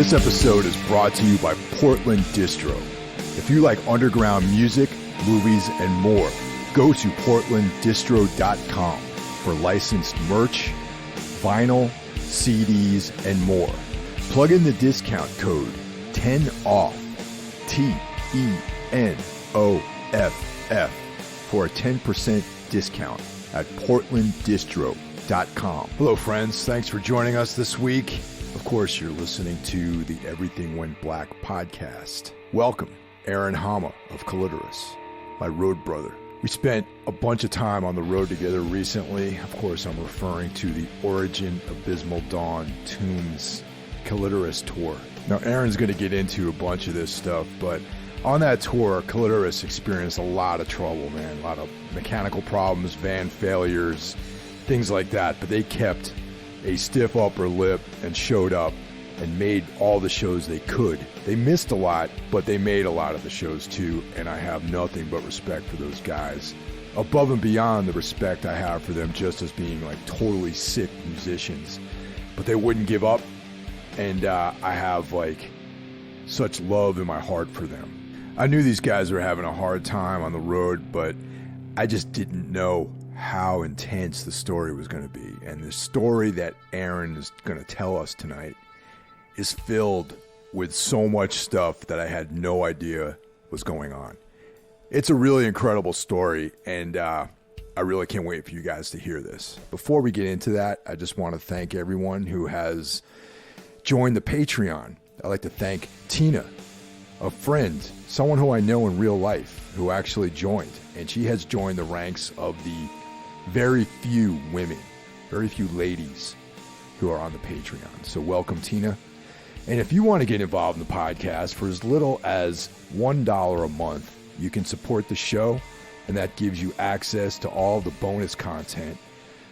This episode is brought to you by Portland Distro. If you like underground music, movies, and more, go to portlanddistro.com for licensed merch, vinyl, CDs, and more. Plug in the discount code 10OFF, TENOFF, for a 10% discount at portlanddistro.com. Hello, friends. Thanks for joining us this week. Of course, you're listening to the Everything Went Black podcast. Welcome, Aaron Keay-Homma of Killitorous, my road brother. We spent a bunch of time on the road together recently. Of course, I'm referring to the Origin, Abysmal Dawn, Tombs, Killitorous Tour. Now, Aaron's going to get into a bunch of this stuff, but on that tour, Killitorous experienced a lot of trouble, man. A lot of mechanical problems, van failures, things like that. But they kept a stiff upper lip and showed up and made all the shows they could. They missed a lot, but they made a lot of the shows too, and I have nothing but respect for those guys. Above and beyond the respect I have for them just as being like totally sick musicians. But they wouldn't give up, and I have like such love in my heart for them. I knew these guys were having a hard time on the road, but I just didn't know how intense the story was going to be. And the story that Aaron is going to tell us tonight is filled with so much stuff that I had no idea was going on. It's a really incredible story, and I really can't wait for you guys to hear this. Before we get into that, I just want to thank everyone who has joined the Patreon. I'd like to thank Tina, a friend, someone who I know in real life, who actually joined. And she has joined the ranks of the very few women, very few ladies who are on the Patreon. So welcome, Tina. And if you want to get involved in the podcast, for as little as $1 a month, you can support the show, and that gives you access to all the bonus content.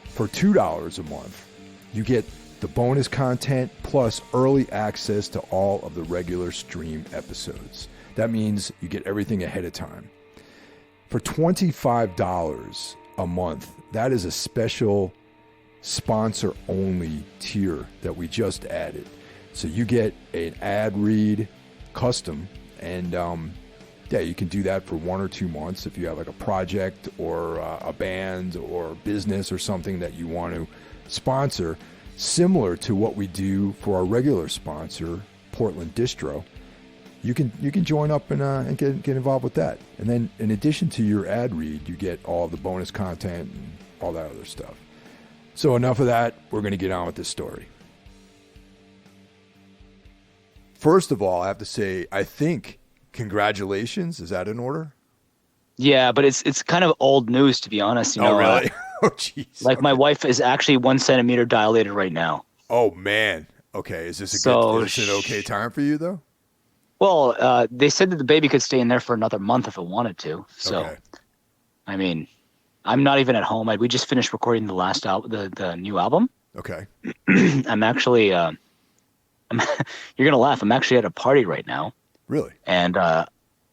For $2 a month, you get the bonus content plus early access to all of the regular stream episodes. That means you get everything ahead of time. For $25 a month, that is a special sponsor-only tier that we just added. So you get an ad read custom, and you can do that for 1 or 2 months if you have like a project or a band or business or something that you want to sponsor, similar to what we do for our regular sponsor, Portland Distro. You can join up and get involved with that. And then in addition to your ad read, you get all the bonus content and all that other stuff. So enough of that. We're going to get on with this story. First of all, I have to say, I think congratulations. Is that in order? Yeah, but it's kind of old news, to be honest. You know, oh, really? Oh, jeez. Like, okay. My wife is actually 1 centimeter dilated right now. Oh, man. Okay. Is this an okay time for you, though? Well, they said that the baby could stay in there for another month if it wanted to. So, okay. I mean, I'm not even at home. We just finished recording the last album, the new album. Okay. I'm actually, you're gonna laugh. I'm actually at a party right now. Really? And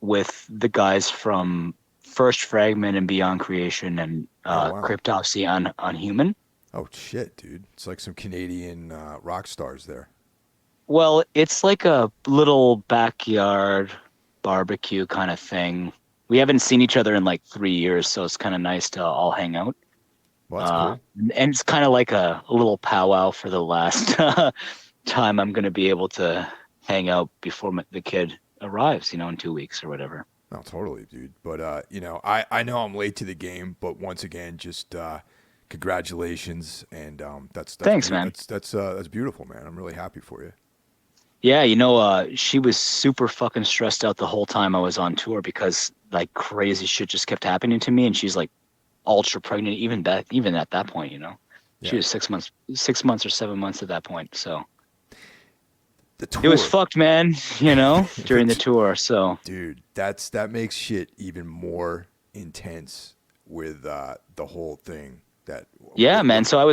with the guys from First Fragment and Beyond Creation and Cryptopsy on Human. Oh shit, dude! It's like some Canadian rock stars there. Well, it's like a little backyard barbecue kind of thing. We haven't seen each other in like 3 years, so it's kind of nice to all hang out. Well, that's cool. And it's kind of like a little powwow for the last time I'm going to be able to hang out before the kid arrives, in 2 weeks or whatever. No, totally, dude. But, I know I'm late to the game, but once again, just congratulations. And that's thanks, man. That's beautiful, man. I'm really happy for you. Yeah, she was super fucking stressed out the whole time I was on tour because like crazy shit just kept happening to me, and she's like ultra pregnant even at that point, Yeah. She was 6 months or 7 months at that point. So the tour, it was fucked, man, during the tour. So dude, that makes shit even more intense with the whole thing. Man. So I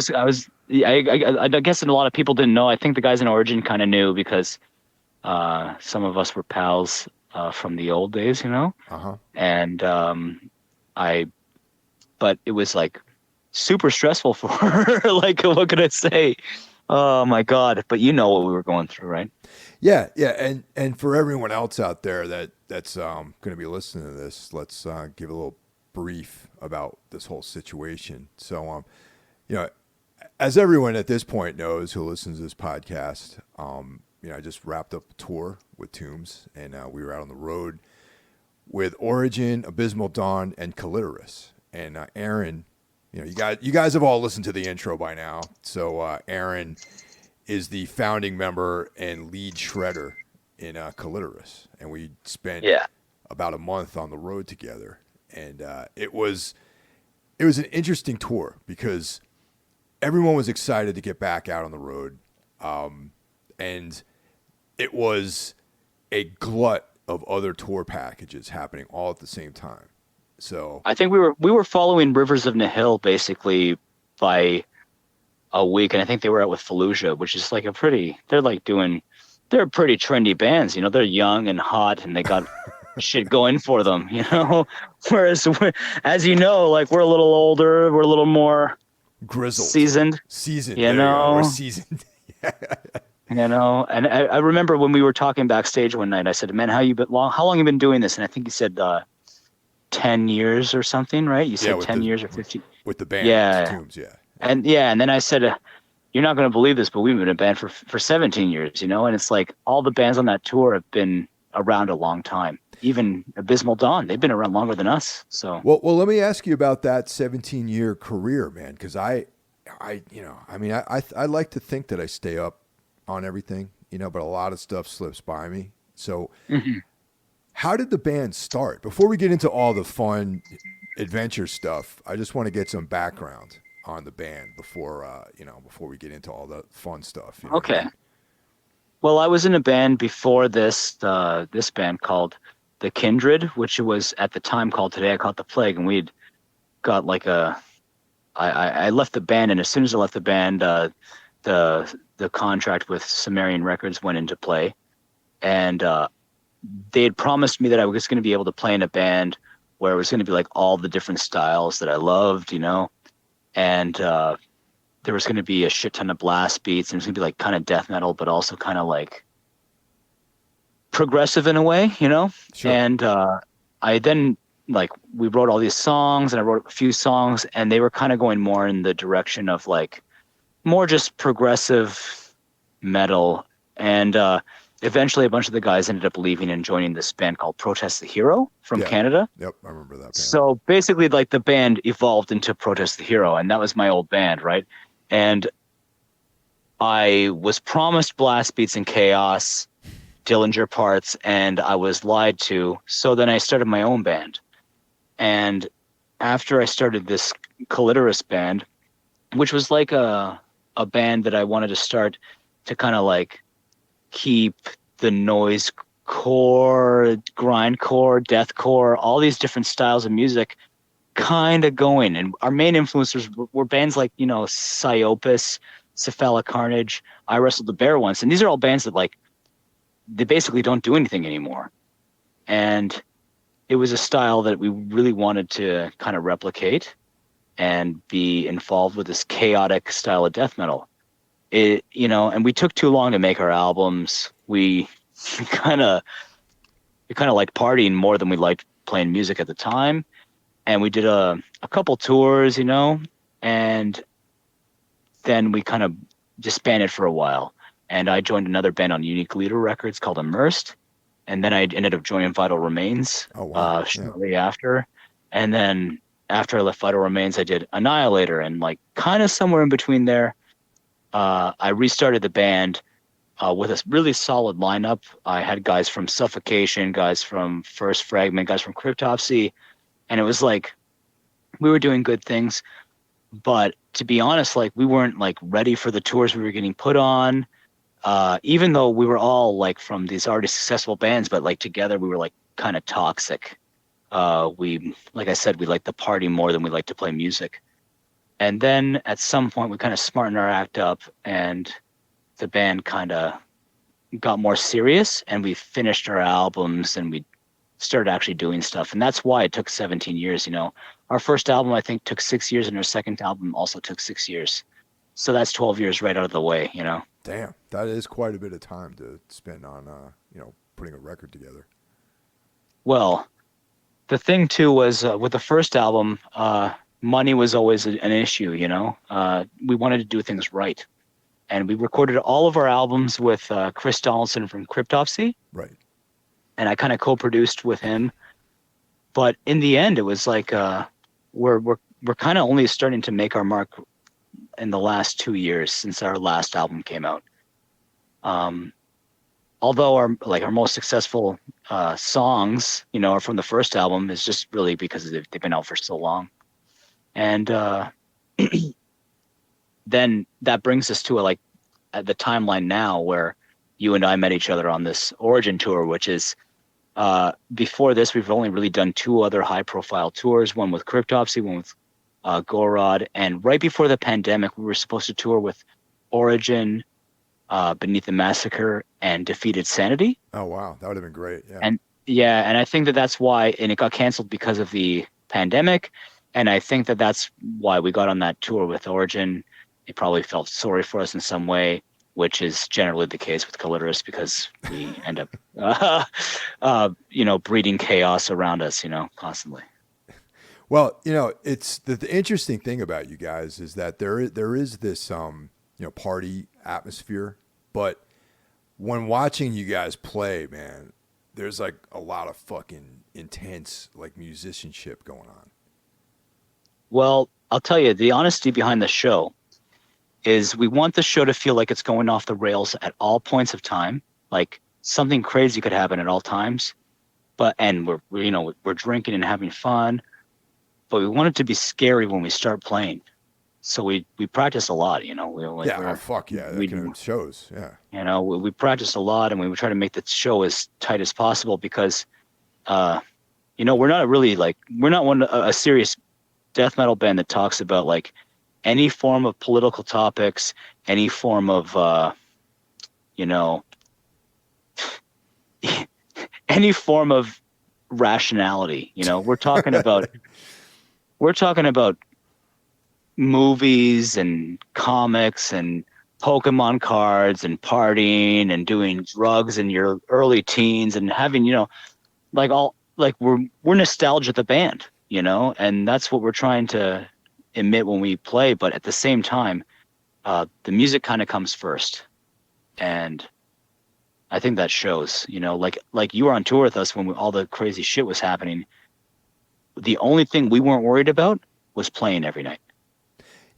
guess a lot of people didn't know. I think the guys in Origin kind of knew because some of us were pals from the old days, Uh-huh. And but it was like super stressful for her. Like, what could I say? Oh my God. But you know what we were going through, right? Yeah, yeah, and for everyone else out there that's going to be listening to this, let's give a little brief about this whole situation. So, you know, as everyone at this point knows who listens to this podcast, I just wrapped up a tour with Tombs, and we were out on the road with Origin, Abysmal Dawn, and Killitorous. And Aaron, you guys have all listened to the intro by now. So Aaron is the founding member and lead shredder in Killitorous, and we spent about a month on the road together. And it was an interesting tour because everyone was excited to get back out on the road, and it was a glut of other tour packages happening all at the same time. So I think we were following Rivers of Nihil basically by a week, and I think they were out with Fallujah, which is like they're pretty trendy bands, they're young and hot and they got shit going for them, whereas as like we're a little older, we're a little more grizzled, seasoned, we're seasoned. And I remember when we were talking backstage one night, I said, man, how long you been doing this? And I think you said 10 years or something, right? You said 10 years or 15 with the band. Tombs, And then I said, you're not going to believe this, but we've been a band for 17 years, and it's like all the bands on that tour have been around a long time. Even Abysmal Dawn, they've been around longer than us. So well, let me ask you about that 17-year career, man, because I like to think that I stay up on everything, but a lot of stuff slips by me. So how did the band start? Before we get into all the fun adventure stuff, I just want to get some background on the band before we get into all the fun stuff. Okay. Well, I was in a band before this band called The Kindred, which was at the time called Today I Caught the Plague, and we'd got I left the band, and as soon as I left the band, the contract with Sumerian Records went into play, and they had promised me that I was going to be able to play in a band where it was going to be like all the different styles that I loved, and there was going to be a shit ton of blast beats, and it was going to be like kind of death metal, but also kind of like progressive in a way, Sure. And I then we wrote all these songs, and I wrote a few songs, and they were kind of going more in the direction of more just progressive metal. And eventually a bunch of the guys ended up leaving and joining this band called Protest the Hero from Canada. Yep, I remember that band. So basically the band evolved into Protest the Hero, and that was my old band, right? And I was promised blast beats and chaos, Dillinger parts, and I was lied to. So then I started my own band. And after I started this Killitorous band, which was like a band that I wanted to start to kind of keep the noise core, grindcore, deathcore, all these different styles of music kind of going. And our main influencers were bands like, Psyopus, Cephalic Carnage, I Wrestled the Bear Once. And these are all bands that they basically don't do anything anymore. And it was a style that we really wanted to kind of replicate and be involved with this chaotic style of death metal. And we took too long to make our albums. We kind of liked partying more than we liked playing music at the time. And we did a couple tours, and then we kind of disbanded for a while. And I joined another band on Unique Leader Records called Immersed. And then I ended up joining Vital Remains shortly after. And then after I left Vital Remains, I did Annihilator, and kind of somewhere in between there, I restarted the band with a really solid lineup. I had guys from Suffocation, guys from First Fragment, guys from Cryptopsy, and it was we were doing good things. But to be honest, we weren't ready for the tours we were getting put on. Even though we were all from these already successful bands, but together we were kind of toxic. We, like I said, we liked to party more than we liked to play music. And then at some point we kind of smartened our act up, and the band kind of got more serious, and we finished our albums, and we started actually doing stuff. And that's why it took 17 years. Our first album, I think, took 6 years, and our second album also took 6 years. So that's 12 years right out of the way, Damn, that is quite a bit of time to spend on, putting a record together. Well, the thing too was with the first album, money was always an issue. We wanted to do things right, and we recorded all of our albums with Chris Donaldson from Cryptopsy, Right. and I kind of co-produced with him. But in the end, it was like we're kind of only starting to make our mark in the last 2 years since our last album came out. Although our most successful songs, are from the first album, is just really because they've been out for so long. And then that brings us to at the timeline now where you and I met each other on this Origin tour, which is before this, we've only really done 2 other high profile tours, one with Cryptopsy, one with Gorod. And right before the pandemic, we were supposed to tour with Origin, Beneath the Massacre, and Defeated Sanity. Oh, wow. That would have been great. Yeah. And I think that's why, and it got canceled because of the pandemic. And I think that's why we got on that tour with Origin. They probably felt sorry for us in some way, which is generally the case with Killitorous because we end up, breeding chaos around us, constantly. Well, it's the interesting thing about you guys is that there is this, party atmosphere, but when watching you guys play, man, there's like a lot of fucking intense like musicianship going on. Well, I'll tell you, the honesty behind the show is we want the show to feel like it's going off the rails at all points of time. Like something crazy could happen at all times, and we're drinking and having fun, but we want it to be scary when we start playing. So we practice a lot, Fuck yeah, that shows. Yeah. We practice a lot, and we try to make the show as tight as possible because, we're not really we're not a serious death metal band that talks about like any form of political topics, any form of, any form of rationality. We're talking about movies and comics and Pokemon cards and partying and doing drugs in your early teens and having, we're nostalgia the band, and that's what we're trying to emit when we play. But at the same time, the music kind of comes first. And I think that shows, like you were on tour with us when all the crazy shit was happening. The only thing we weren't worried about was playing every night.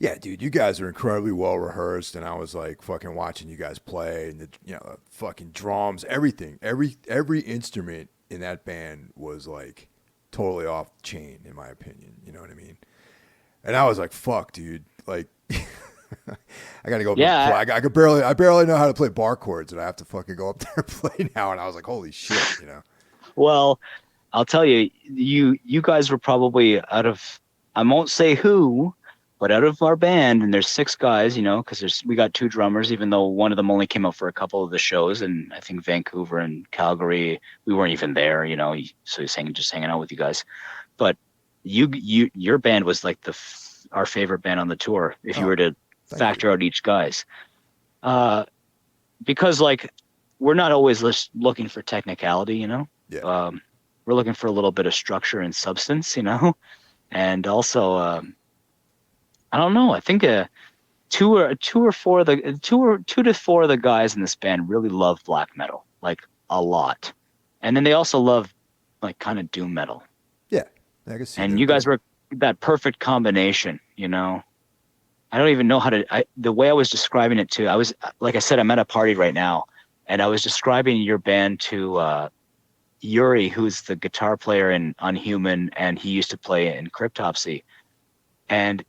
Yeah, dude, you guys are incredibly well rehearsed, and I was like fucking watching you guys play, and the fucking drums, everything, every instrument in that band was like totally off the chain, in my opinion. You know what I mean? And I was like, "Fuck, dude!" Like, I gotta go. Yeah, I barely know how to play bar chords, and I have to fucking go up there and play now. And I was like, "Holy shit!" Well, I'll tell you, you guys were probably out of, I won't say who, but out of our band, and there's 6 guys, because we got 2 drummers, even though one of them only came out for a couple of the shows, and I think Vancouver and Calgary, we weren't even there, so he's just hanging out with you guys. But your band was like our favorite band on the tour, if you were to factor out each guy's, because we're not always just looking for technicality, Yeah. We're looking for a little bit of structure and substance, and also. I don't know. I think 2 to 4 of the guys in this band really love black metal, like a lot, and then they also love like kind of doom metal. Yeah, I can see. And you guys were that perfect combination. I don't even know how to. The way I was describing it I was like I said, I'm at a party right now, and I was describing your band to Yuri, who's the guitar player in Unhuman, and he used to play in Cryptopsy, and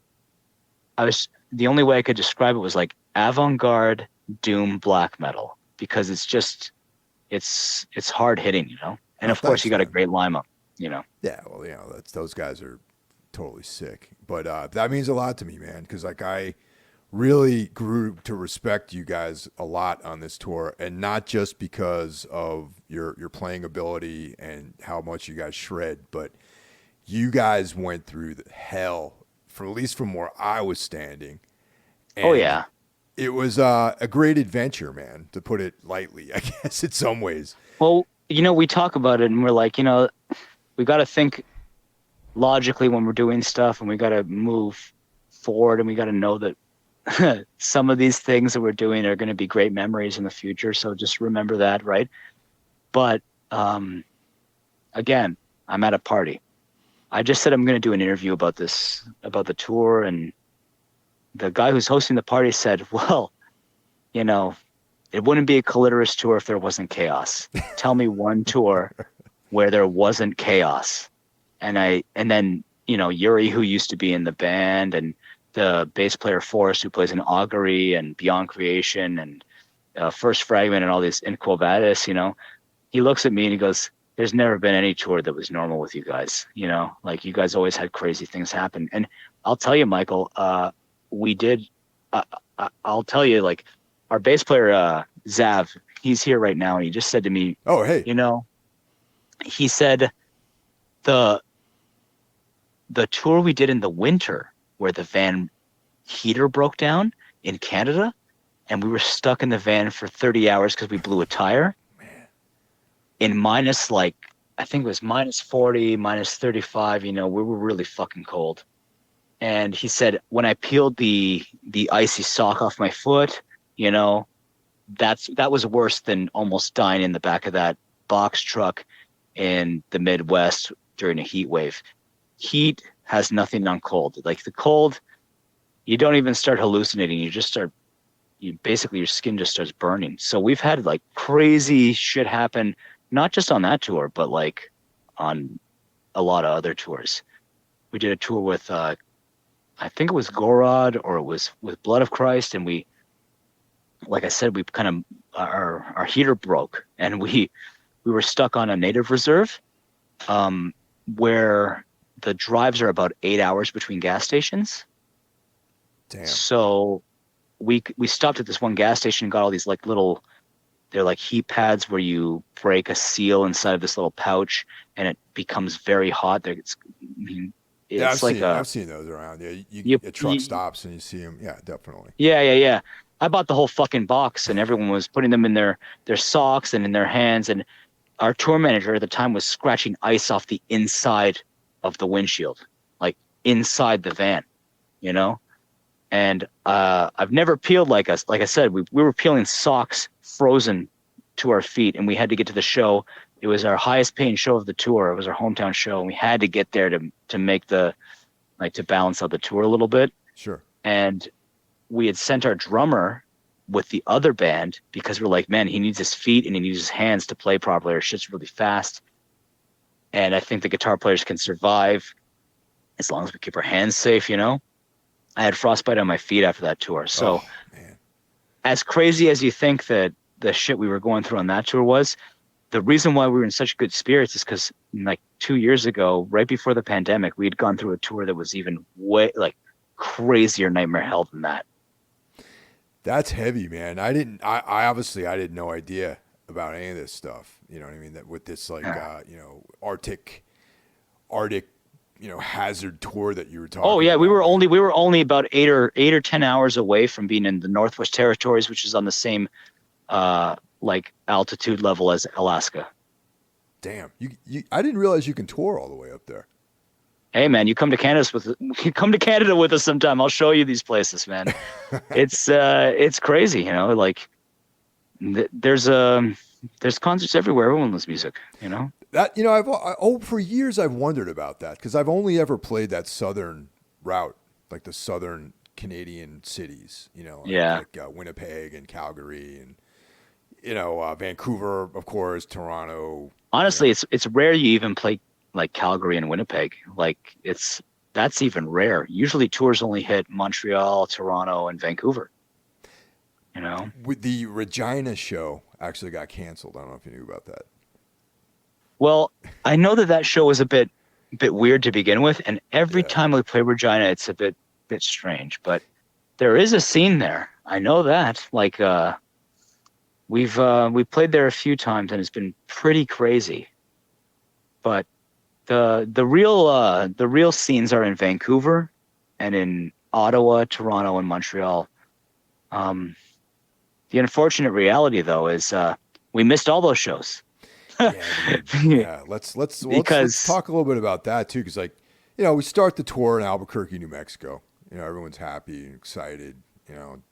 the only way I could describe it was like avant-garde doom black metal, because it's hard hitting, and of course you got a great lineup, Yeah, well, those guys are totally sick, but that means a lot to me, man, because I really grew to respect you guys a lot on this tour, and not just because of your playing ability and how much you guys shred, but you guys went through the hell, at least from where I was standing. And oh yeah, It was a great adventure, man, to put it lightly, I guess, in some ways. Well, we talk about it and we're like, we got to think logically when we're doing stuff, and we got to move forward, and we got to know that some of these things that we're doing are going to be great memories in the future. So just remember that, right? But again, I'm at a party. I just said I'm going to do an interview about the tour, and the guy who's hosting the party said, well, it wouldn't be a Killitorous tour if there wasn't chaos. Tell me one tour where there wasn't chaos. And then Yuri, who used to be in the band, and the bass player Forrest, who plays in Augury and Beyond Creation and First Fragment and all these, in Quo Vadis, he looks at me and he goes, there's never been any tour that was normal with you guys. Like, you guys always had crazy things happen. And I'll tell you, Michael, we did. I'll tell you, like, our bass player, Zav, he's here right now. And he just said to me, oh, hey, he said the tour we did in the winter where the van heater broke down in Canada and we were stuck in the van for 30 hours because we blew a tire. Man. In minus, like, I think it was minus 40, minus 35, we were really fucking cold. And he said, when I peeled the icy sock off my foot, that was worse than almost dying in the back of that box truck in the Midwest during a heat wave. Heat has nothing on cold. Like, the cold, you don't even start hallucinating. Basically your skin just starts burning. So we've had like crazy shit happen, not just on that tour, but like on a lot of other tours. We did a tour with, I think it was Gorod, or it was with Blood of Christ. And we, like I said, we kind of, our heater broke, and we were stuck on a native reserve, where the drives are about 8 hours between gas stations. Damn. So we stopped at this one gas station and got all these like little, they're like heat pads where you break a seal inside of this little pouch and it becomes very hot. I've seen those around. Yeah, a truck stops and you see them. Yeah, definitely. Yeah. I bought the whole fucking box, and everyone was putting them in their socks and in their hands. And our tour manager at the time was scratching ice off the inside of the windshield, like inside the van, And I've never peeled like us. Like I said, we were peeling socks frozen to our feet, and we had to get to the show. It was our highest paying show of the tour. It was our hometown show, and we had to get there to make to balance out the tour a little bit. Sure. And we had sent our drummer with the other band because we're like, man, he needs his feet and he needs his hands to play properly, or shit's really fast. And I think the guitar players can survive as long as we keep our hands safe, I had frostbite on my feet after that tour. So as crazy as you think that the shit we were going through on that tour was, the reason why we were in such good spirits is because like 2 years ago, right before the pandemic, we had gone through a tour that was even way like crazier nightmare hell than that. That's heavy, man. I obviously had no idea about any of this stuff. You know what I mean? That with this like, Arctic, hazard tour that you were talking about. Oh yeah. We were only about 8 or 10 hours away from being in the Northwest Territories, which is on the same, like altitude level as Alaska. Damn. I didn't realize you can tour all the way up there. Hey man, you come to Canada with us sometime. I'll show you these places, man. It's crazy, like there's concerts everywhere. Everyone loves music, That, for years I've wondered about that, because I've only ever played that southern route, like the southern Canadian cities, like Winnipeg and Calgary and, Vancouver, of course, Toronto. Honestly, it's rare you even play like Calgary and Winnipeg. Like that's even rare. Usually tours only hit Montreal, Toronto, and Vancouver. With the Regina show actually got canceled. I don't know if you knew about that. Well, I know that show was a bit weird to begin with, and every time we play Regina, it's a bit strange. But there is a scene there. I know that. Like we played there a few times, and it's been pretty crazy. But the real scenes are in Vancouver and in Ottawa, Toronto, and Montreal. Um, the unfortunate reality, though, is we missed all those shows. Yeah, dude. Yeah, let's Because talk a little bit about that too, because like, you know, we start the tour in Albuquerque, New Mexico. You know, everyone's happy and excited. You know,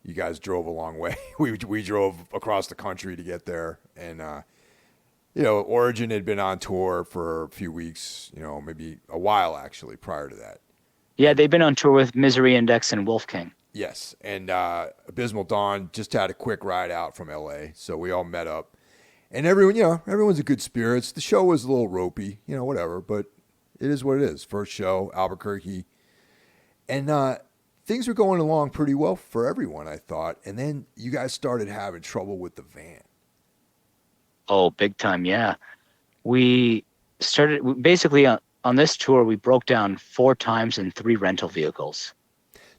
you guys drove a long way. We drove across the country to get there, and you know, Origin had been on tour for a few weeks. You know, maybe a while actually prior to that. yeah, And they've been on tour with Misery Index and Wolf King. yes, and Abysmal Dawn just had a quick ride out from L.A., so we all met up. And everyone, you know, everyone's in good spirits. The show was a little ropey, you know, whatever, but it is what it is. First show, Albuquerque. And things were going along pretty well for everyone, I thought. And then you guys started having trouble with the van. Oh, big time, yeah. We basically on this tour, we broke down 4 times in 3 rental vehicles,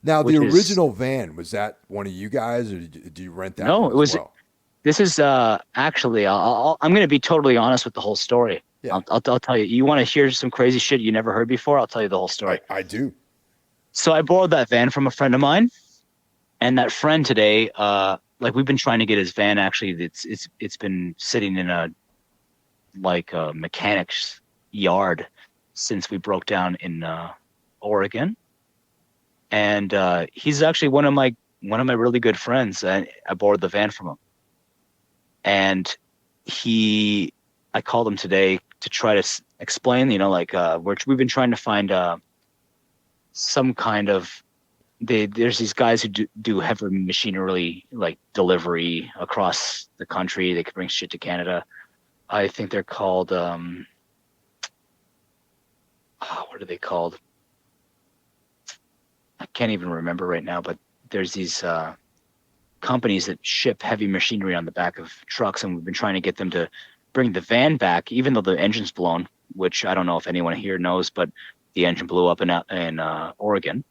Now, the which is original van, was that one of you guys, or did you rent that no, one it as was. well? This is actually, I'm going to be totally honest with the whole story. Yeah, I'll tell you. You want to hear some crazy shit you never heard before? I'll tell you the whole story. I do. So I borrowed that van from a friend of mine, and that friend today, like we've been trying to get his van. Actually, it's been sitting in a mechanic's yard since we broke down in Oregon, and he's actually one of my really good friends. And I borrowed the van from him, and I called him today to try to explain. You know, like we've been trying to find some kind of there's these guys who do heavy machinery like delivery across the country. They can bring shit to Canada. I think they're called what are they called? I can't even remember right now, but there's these companies that ship heavy machinery on the back of trucks, and we've been trying to get them to bring the van back, even though the engine's blown, which I don't know if anyone here knows, but the engine blew up in Oregon.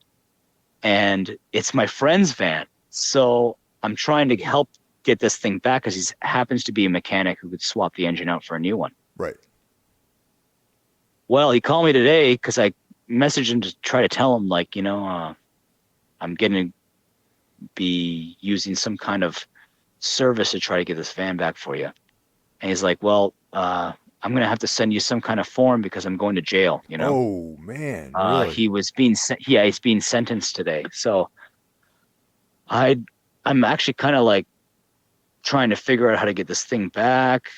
And it's my friend's van. So I'm trying to help get this thing back because he happens to be a mechanic who could swap the engine out for a new one. Right. Well, he called me today because I messaged him to try to tell him, like, you know, I'm going to be using some kind of service to try to get this van back for you. And he's like, well, I'm going to have to send you some kind of form because I'm going to jail, you know? Oh, man. Really? He's being sentenced today. So I'm actually kind of like trying to figure out how to get this thing back.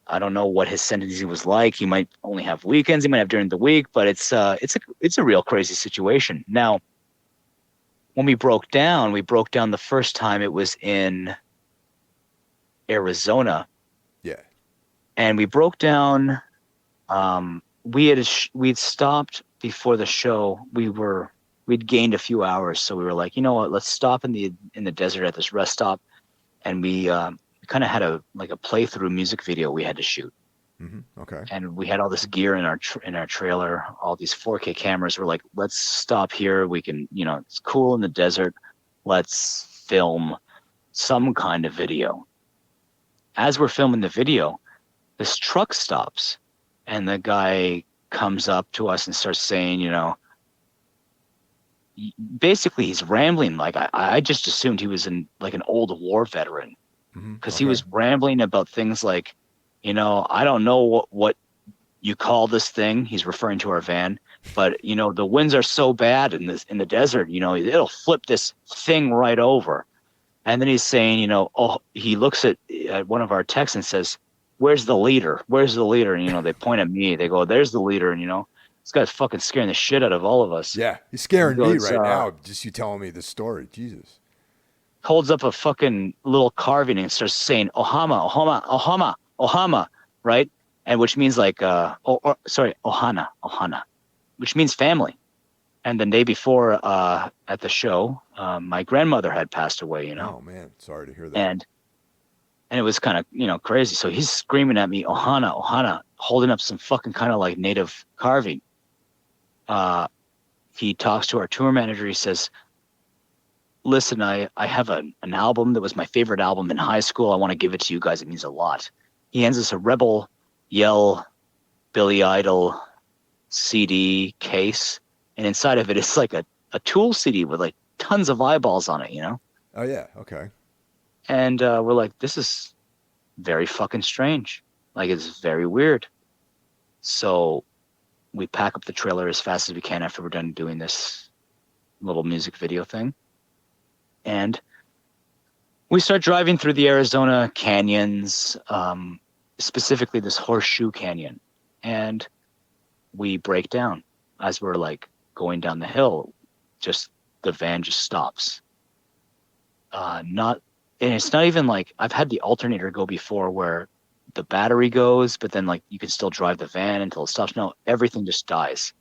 I don't know what his sentencing was like. He might only have weekends. He might have during the week, but it's a real crazy situation. Now, when we broke down the first time it was in Arizona. Yeah. And we broke down. We'd stopped before the show. We'd gained a few hours, so we were like, you know what? Let's stop in the desert at this rest stop, and we kind of had a playthrough music video we had to shoot. Mm-hmm. Okay. And we had all this gear in our trailer, all these 4K cameras. We're like, let's stop here. We can, you know, it's cool in the desert. Let's film some kind of video. As we're filming the video, this truck stops, and the guy comes up to us and starts saying, you know, basically he's rambling. Like I just assumed he was an old war veteran, because he was rambling about things like, you know, I don't know what you call this thing. He's referring to our van, but you know, the winds are so bad in the desert, you know, it'll flip this thing right over. And then he's saying, you know, he looks at one of our techs and says, where's the leader? Where's the leader? And, you know, they point at me. They go, there's the leader. And, you know, this guy's fucking scaring the shit out of all of us. Yeah, he's scaring me right now, just you telling me this story. Jesus. Holds up a fucking little carving and starts saying, Ohama, Ohama, Ohama, Ohama, right? And which means like, Ohana, which means family. And the day before at the show, my grandmother had passed away, you know. Oh, man. Sorry to hear that. And it was kind of, you know, crazy. So he's screaming at me, Ohana, Ohana, holding up some fucking kind of like native carving. He talks to our tour manager. He says, listen, I have an album that was my favorite album in high school. I want to give it to you guys. It means a lot. He hands us a Rebel Yell Billy Idol CD case. And inside of it is like a Tool CD with like tons of eyeballs on it, you know? Oh yeah. Okay. And we're like, this is very fucking strange. Like, it's very weird. So we pack up the trailer as fast as we can after we're done doing this little music video thing. And we start driving through the Arizona canyons, specifically this Horseshoe Canyon. And we break down as we're like going down the hill. Just the van just stops. And it's not even like I've had the alternator go before where the battery goes, but then like you can still drive the van until it stops. No, everything just dies.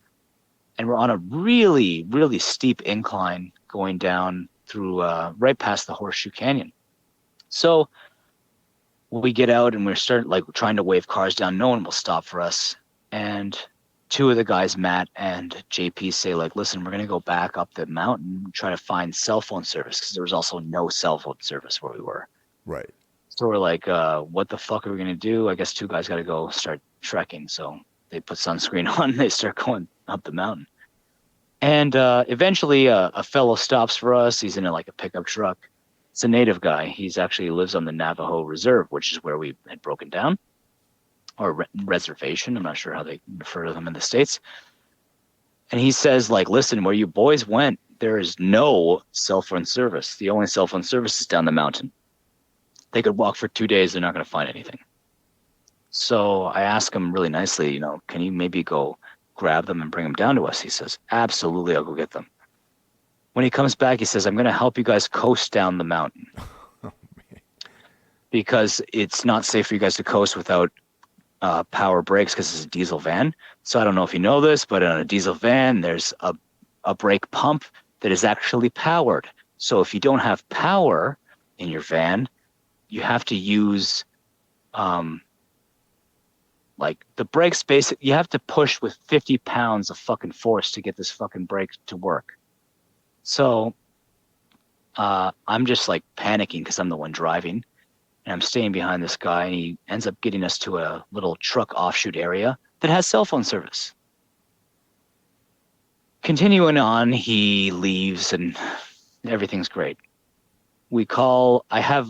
And we're on a really, really steep incline going down through right past the Horseshoe Canyon. So we get out and we're starting like trying to wave cars down. No one will stop for us. And two of the guys, Matt and JP, say like, listen, we're going to go back up the mountain and try to find cell phone service because there was also no cell phone service where we were. Right. So we're like, what the fuck are we going to do? I guess two guys got to go start trekking. So they put sunscreen on and they start going up the mountain. And eventually a fellow stops for us. He's in like a pickup truck. It's a native guy. He's actually lives on the Navajo Reserve, which is where we had broken down, or reservation. I'm not sure how they refer to them in the States. And he says, like, listen, where you boys went, there is no cell phone service. The only cell phone service is down the mountain. They could walk for 2 days. They're not going to find anything. So I asked him really nicely, you know, can you maybe go grab them and bring them down to us? He says, absolutely, I'll go get them. When he comes back, he says, I'm going to help you guys coast down the mountain because it's not safe for you guys to coast without power brakes because it's a diesel van. So I don't know if you know this, but on a diesel van, there's a brake pump that is actually powered. So if you don't have power in your van, you have to use like the brakes you have to push with 50 pounds of fucking force to get this fucking brake to work. So I'm just like panicking because I'm the one driving and I'm staying behind this guy and he ends up getting us to a little truck offshoot area that has cell phone service. Continuing on, he leaves and everything's great. I have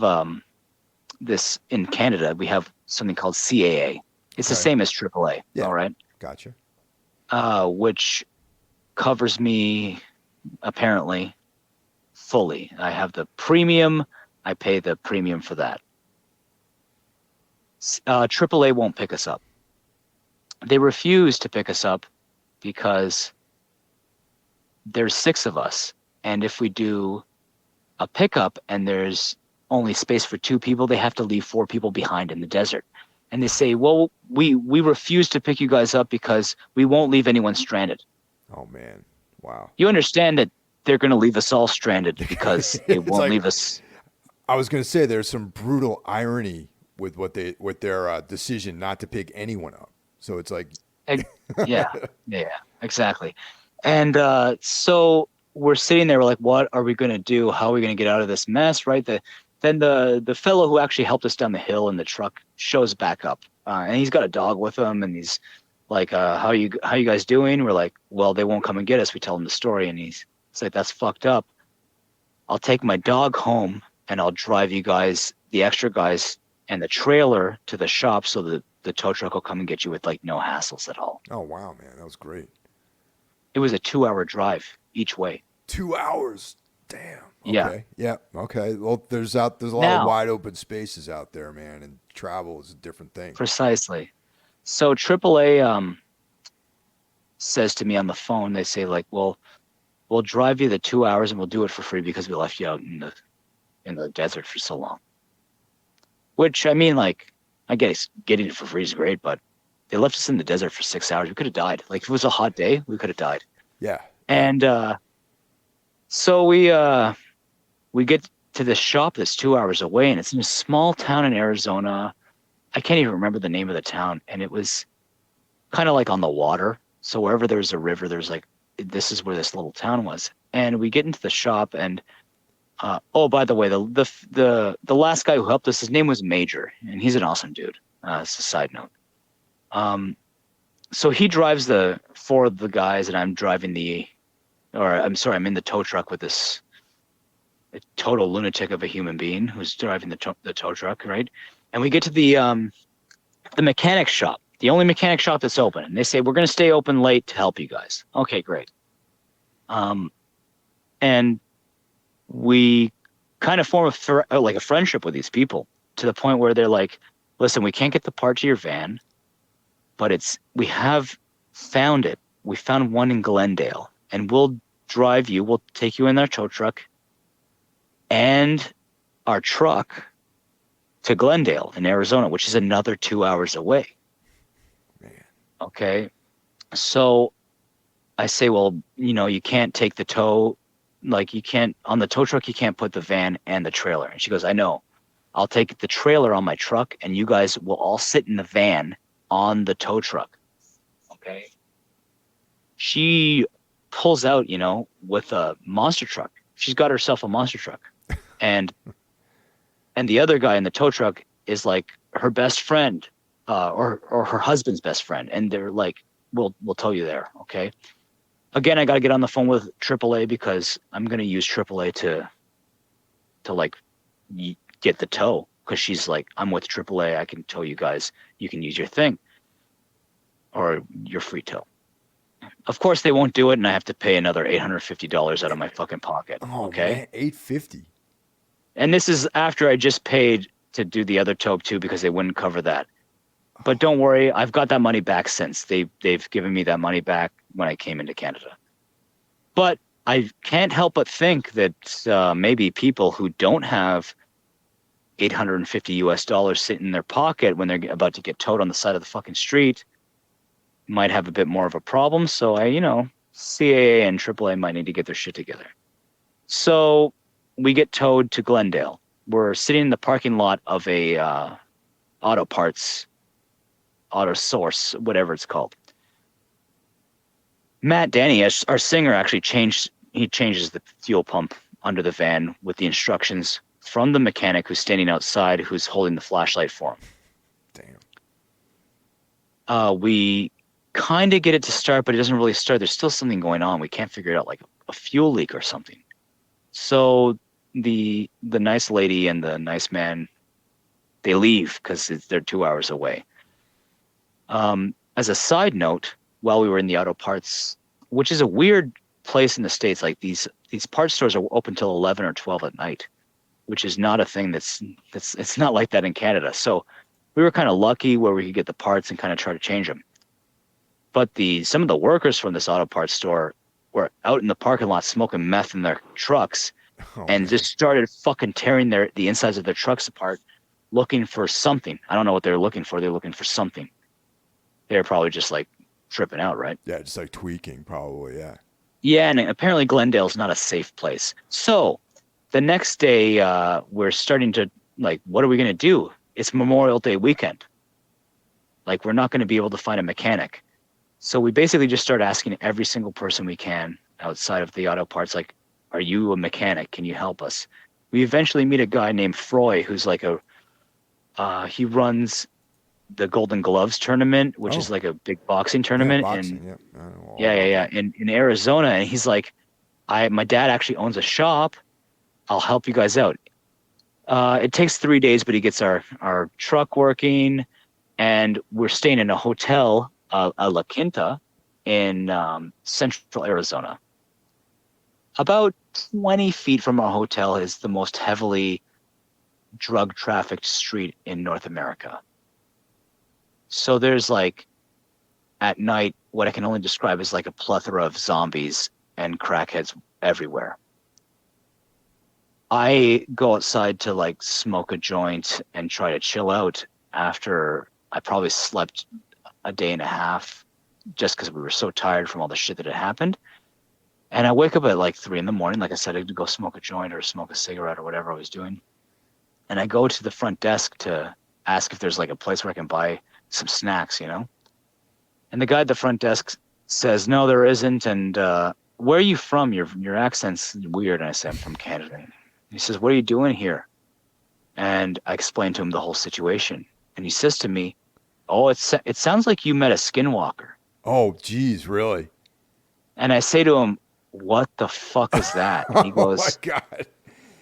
this in Canada, we have something called CAA. It's the same as AAA. Yeah. All right. Gotcha. Which covers me apparently fully. I have the premium. I pay the premium for that. AAA won't pick us up. They refuse to pick us up because there's 6 of us. And if we do a pickup and there's only space for 2 people, they have to leave 4 people behind in the desert. And they say, well, we refuse to pick you guys up because we won't leave anyone stranded. Oh, man. Wow. You understand that they're going to leave us all stranded because they won't like, leave us. I was going to say there's some brutal irony with with their decision not to pick anyone up. So it's like. Yeah, exactly. And so we're sitting there, we're like, what are we going to do? How are we going to get out of this mess, right? Then the fellow who actually helped us down the hill in the truck shows back up, and he's got a dog with him, and he's like, how you guys doing? We're like, well, they won't come and get us. We tell him the story, and he's like, that's fucked up. I'll take my dog home, and I'll drive you guys, the extra guys, and the trailer to the shop so that the tow truck will come and get you with like no hassles at all. Oh, wow, man. That was great. It was a 2-hour drive each way. 2 hours. Damn. Yeah. Okay. Yeah. Okay. Well, there's a lot of wide open spaces out there, man, and travel is a different thing. Precisely. So AAA says to me on the phone, they say like, well, we'll drive you the 2 hours and we'll do it for free because we left you out in the desert for so long. Which, I mean, like, I guess getting it for free is great, but they left us in the desert for 6 hours. We could have died. Like, if it was a hot day, we could have died. Yeah. And so we get to this shop that's 2 hours away, and it's in a small town in Arizona. I can't even remember the name of the town, and it was kind of like on the water. So wherever there's a river, there's like, this is where this little town was. And we get into the shop, and oh, by the way, the last guy who helped us, his name was Major, and he's an awesome dude. It's a side note. So he drives the 4 of the guys, and I'm in the tow truck with this a total lunatic of a human being who's driving the tow truck, right? And we get to the mechanic shop, the only mechanic shop that's open, and they say we're going to stay open late to help you guys. Okay, great. And we kind of form a friendship with these people to the point where they're like, listen, we can't get the part to your van, but we have found it. We found one in Glendale, and we'll take you in our tow truck and our truck to Glendale in Arizona, which is another 2 hours away. Man. Okay. So I say, well, you can't take the tow. Like you can't, on the tow truck, you can't put the van and the trailer. And she goes, I know. I'll take the trailer on my truck and you guys will all sit in the van on the tow truck. Okay. She pulls out, with a monster truck. She's got herself a monster truck. And the other guy in the tow truck is like her best friend, or her husband's best friend. And they're like, we'll tow you there. Okay. Again, I got to get on the phone with AAA because I'm going to use AAA to like get the tow. Because she's like, I'm with AAA. I can tow you guys. You can use your thing or your free tow. Of course, they won't do it, and I have to pay another $850 out of my fucking pocket. Oh, okay, man, $850. And this is after I just paid to do the other tow too because they wouldn't cover that. But don't worry, I've got that money back since. They've given me that money back when I came into Canada. But I can't help but think that maybe people who don't have $850 sitting in their pocket when they're about to get towed on the side of the fucking street might have a bit more of a problem. So CAA and AAA might need to get their shit together. So we get towed to Glendale. We're sitting in the parking lot of a auto parts, auto source, whatever it's called. Matt Danny, our singer, actually changes the fuel pump under the van with the instructions from the mechanic who's standing outside, who's holding the flashlight for him. Damn. We kind of get it to start, but it doesn't really start. There's still something going on. We can't figure it out, like a fuel leak or something. So the nice lady and the nice man, they leave because they're 2 hours away. As a side note, while we were in the auto parts, which is a weird place in the States, like these parts stores are open till 11 or 12 at night, which is not a thing it's not like that in Canada. So we were kind of lucky where we could get the parts and kind of try to change them. But some of the workers from this auto parts store were out in the parking lot smoking meth in their trucks and just started fucking tearing the insides of their trucks apart, looking for something. I don't know what they were looking for. They were looking for something. They were probably just like tripping out, right? Yeah, just like tweaking, probably, yeah. Yeah, and apparently Glendale's not a safe place. So the next day, we're starting to, like, what are we going to do? It's Memorial Day weekend. Like, we're not going to be able to find a mechanic. So we basically just start asking every single person we can outside of the auto parts, like, are you a mechanic? Can you help us? We eventually meet a guy named Froy, who's like he runs the Golden Gloves tournament, which is like a big boxing tournament. Yeah, boxing, in Arizona. And he's like, my dad actually owns a shop. I'll help you guys out. It takes 3 days, but he gets our truck working, and we're staying in a hotel, a La Quinta, in central Arizona. About 20 feet from our hotel is the most heavily drug trafficked street in North America. So there's like, at night, what I can only describe as like a plethora of zombies and crackheads everywhere. I go outside to like smoke a joint and try to chill out after I probably slept a day and a half just because we were so tired from all the shit that had happened. And I wake up at like 3 a.m. Like I said, I had to go smoke a joint or smoke a cigarette or whatever I was doing. And I go to the front desk to ask if there's like a place where I can buy some snacks, And the guy at the front desk says, no, there isn't. And where are you from? Your accent's weird. And I said, I'm from Canada. And he says, what are you doing here? And I explained to him the whole situation. And he says to me, oh, it sounds like you met a skinwalker. Oh, geez, really? And I say to him, what the fuck is that? And he goes, oh, my God.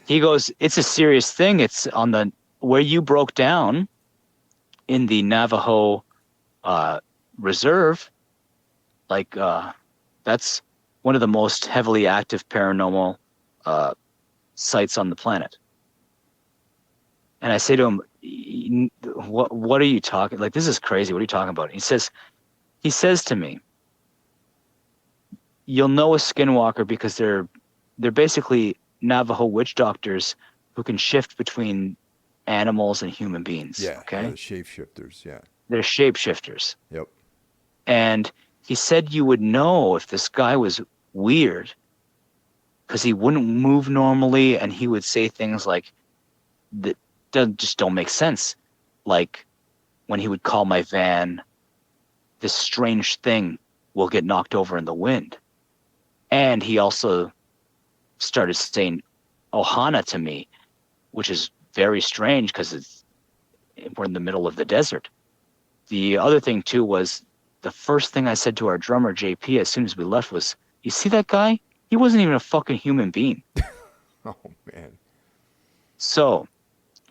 He goes, it's a serious thing. It's on the where you broke down in the Navajo reserve. Like that's one of the most heavily active paranormal sites on the planet. And I say to him, what are you talking? Like, this is crazy. What are you talking about? He says to me, you'll know a skinwalker because they're basically Navajo witch doctors who can shift between animals and human beings. Yeah. Okay. Yeah, the shapeshifters. Yeah. They're shapeshifters. Yep. And he said you would know if this guy was weird because he wouldn't move normally and he would say things like that just don't make sense. Like when he would call my van, this strange thing will get knocked over in the wind. And he also started saying Ohana to me, which is very strange because we're in the middle of the desert. The other thing too was the first thing I said to our drummer JP as soon as we left was, "You see that guy? He wasn't even a fucking human being." Oh man. So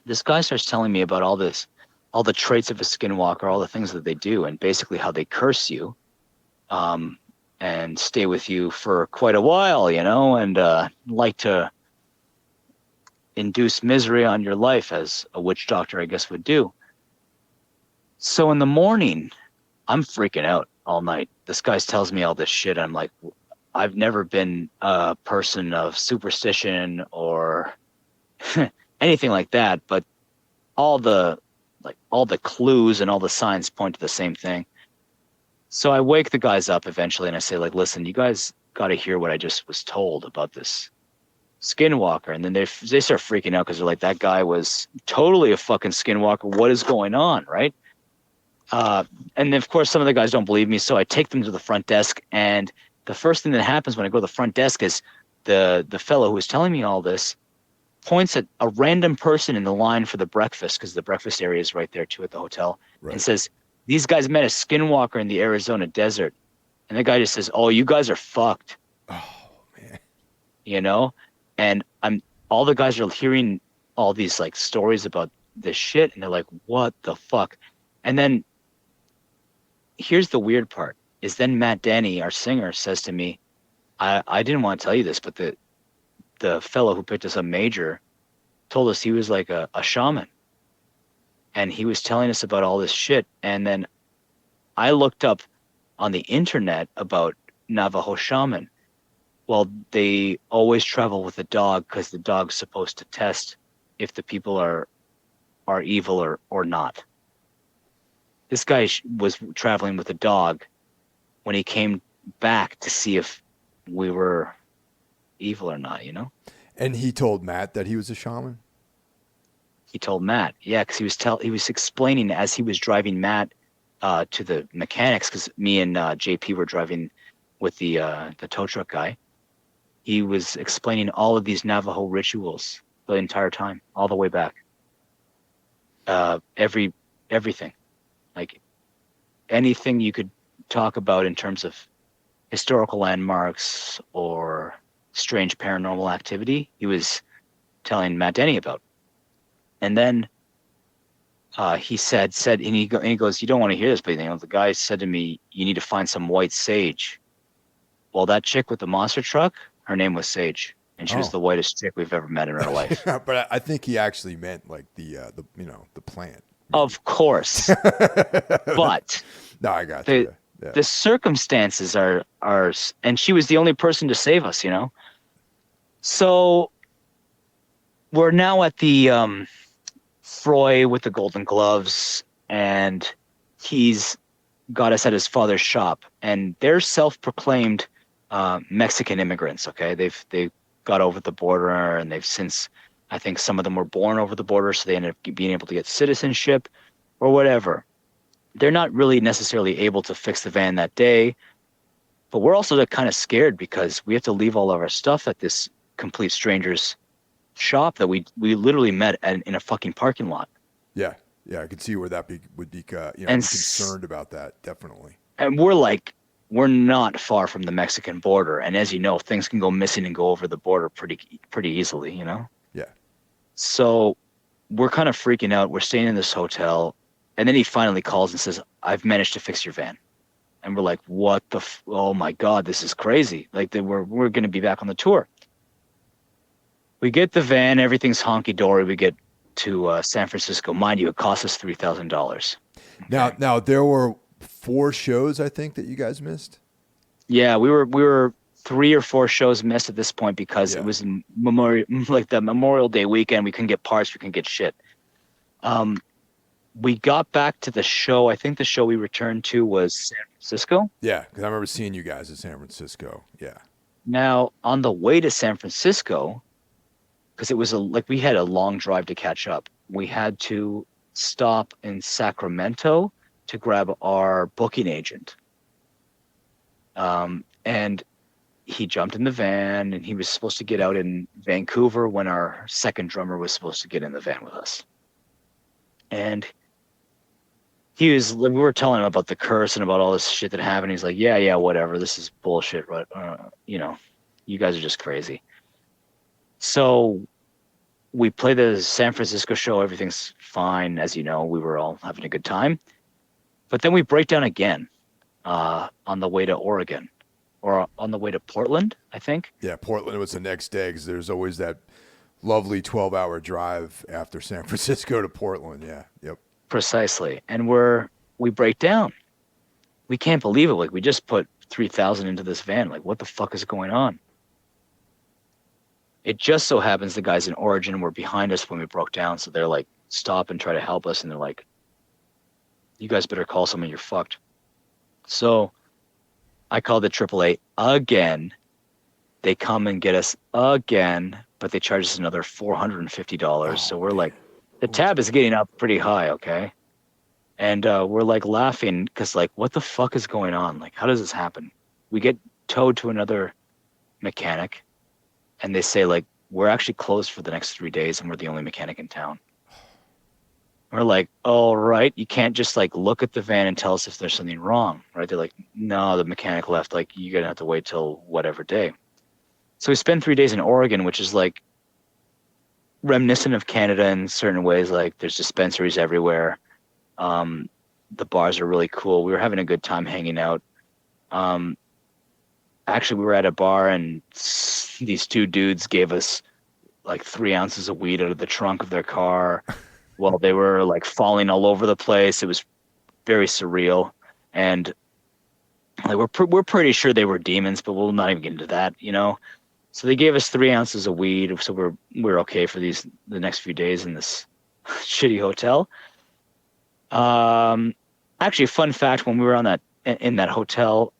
this guy starts telling me about all the traits of a skinwalker, all the things that they do, and basically how they curse you, and stay with you for quite a while, and like to induce misery on your life, as a witch doctor, I guess, would do. So in the morning, I'm freaking out all night. This guy tells me all this shit. I'm like, I've never been a person of superstition or anything like that, but all the clues and all the signs point to the same thing. So I wake the guys up eventually and I say, like, listen, you guys got to hear what I just was told about this skinwalker. And then they start freaking out because they're like, that guy was totally a fucking skinwalker. What is going on, right? And then, of course, some of the guys don't believe me, so I take them to the front desk. And the first thing that happens when I go to the front desk is the fellow who was telling me all this points at a random person in the line for the breakfast, because the breakfast area is right there too at the hotel, right, and says, these guys met a skinwalker in the Arizona desert. And the guy just says, oh, you guys are fucked. Oh man. And all the guys are hearing all these like stories about this shit, and they're like, what the fuck? And then here's the weird part is then Matt Denny, our singer, says to me, I didn't want to tell you this, but the fellow who picked us up, Major, told us he was like a shaman. And he was telling us about all this shit. And then I looked up on the internet about Navajo shaman. Well, they always travel with a dog because the dog's supposed to test if the people are evil or not. This guy was traveling with a dog when he came back to see if we were evil or not, And he told Matt that he was a shaman? He told Matt, yeah, because he was explaining as he was driving Matt to the mechanics, because me and JP were driving with the tow truck guy. He was explaining all of these Navajo rituals the entire time, all the way back. Everything. Like anything you could talk about in terms of historical landmarks or strange paranormal activity, he was telling Matt Denny about. And then he said, and he goes, you don't want to hear this, but the guy said to me, you need to find some white sage. Well, that chick with the monster truck, her name was Sage, and she was the whitest chick we've ever met in our life. But I think he actually meant like the plant. Of course. But no, I got you. Yeah. The circumstances are, and she was the only person to save us, So we're now at the Froy with the Golden Gloves, and he's got us at his father's shop, and they're self-proclaimed Mexican immigrants. Okay, they've got over the border, and they've since, I think some of them were born over the border, so they ended up being able to get citizenship or whatever. They're not really necessarily able to fix the van that day, but we're also kind of scared because we have to leave all of our stuff at this complete stranger's shop that we literally met in a fucking parking lot. Yeah, I could see where that would be concerned about that, definitely. And we're not far from the Mexican border, and as you know, things can go missing and go over the border pretty easily, Yeah, So we're kind of freaking out. We're staying in this hotel. And then he finally calls and says, I've managed to fix your van. And we're like, what the, oh my God, this is crazy. Like we're going to be back on the tour. We get the van, everything's honky-dory. We get to San Francisco. Mind you, it cost us $3,000. Okay. Now there were 4 shows, I think, that you guys missed. Yeah, we were 3 or 4 shows missed at this point because it was the Memorial Day weekend. We couldn't get parts, we couldn't get shit. We got back to the show. I think the show we returned to was San Francisco. Yeah, because I remember seeing you guys at San Francisco. Yeah. Now, on the way to San Francisco, because it was we had a long drive to catch up, we had to stop in Sacramento to grab our booking agent. And he jumped in the van, and he was supposed to get out in Vancouver when our second drummer was supposed to get in the van with us. And we were telling him about the curse and about all this shit that happened. He's like, yeah, whatever. This is bullshit. Right? You guys are just crazy. So we play the San Francisco show. Everything's fine. As you know, we were all having a good time. But then we break down again on the way to Oregon, or on the way to Portland, I think. Yeah, Portland was the next day because there's always that lovely 12-hour drive after San Francisco to Portland. Yeah, yep. Precisely. And we break down. We can't believe it. Like, we just put 3,000 into this van. Like, what the fuck is going on? It just so happens the guys in Origin were behind us when we broke down. So they're like, stop and try to help us. And they're like, you guys better call someone, you're fucked. So I called the AAA again. They come and get us again, but they charge us another $450. So we're like, the tab is getting up pretty high, okay? And we're like laughing because, like, what the fuck is going on? Like, how does this happen? We get towed to another mechanic, and they say, like, we're actually closed for the next 3 days, and we're the only mechanic in town. We're like, all right, you can't just, like, look at the van and tell us if there's something wrong, right? They're like, no, the mechanic left. Like, you're going to have to wait till whatever day. So we spend 3 days in Oregon, which is, like, reminiscent of Canada in certain ways. Like, there's dispensaries everywhere. The bars are really cool. We were having a good time hanging out. Actually, we were at a bar, and these 2 dudes gave us, like, 3 ounces of weed out of the trunk of their car. Well, they were, like, falling all over the place. It was very surreal. And, like, we're pretty sure they were demons, but we'll not even get into that, you know? So they gave us 3 ounces of weed. So we're okay for the next few days in this shitty hotel. Actually, fun fact, when we were in that hotel,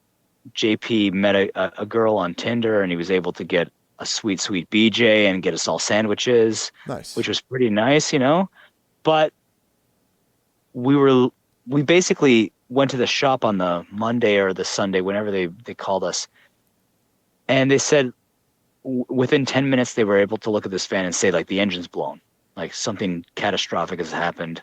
JP met a girl on Tinder, and he was able to get a sweet BJ and get us all sandwiches. Nice. Which was pretty nice, you know? But we basically went to the shop on the Monday or the Sunday, whenever they called us. And they said within 10 minutes, they were able to look at this van and say, like, the engine's blown. Like, something catastrophic has happened.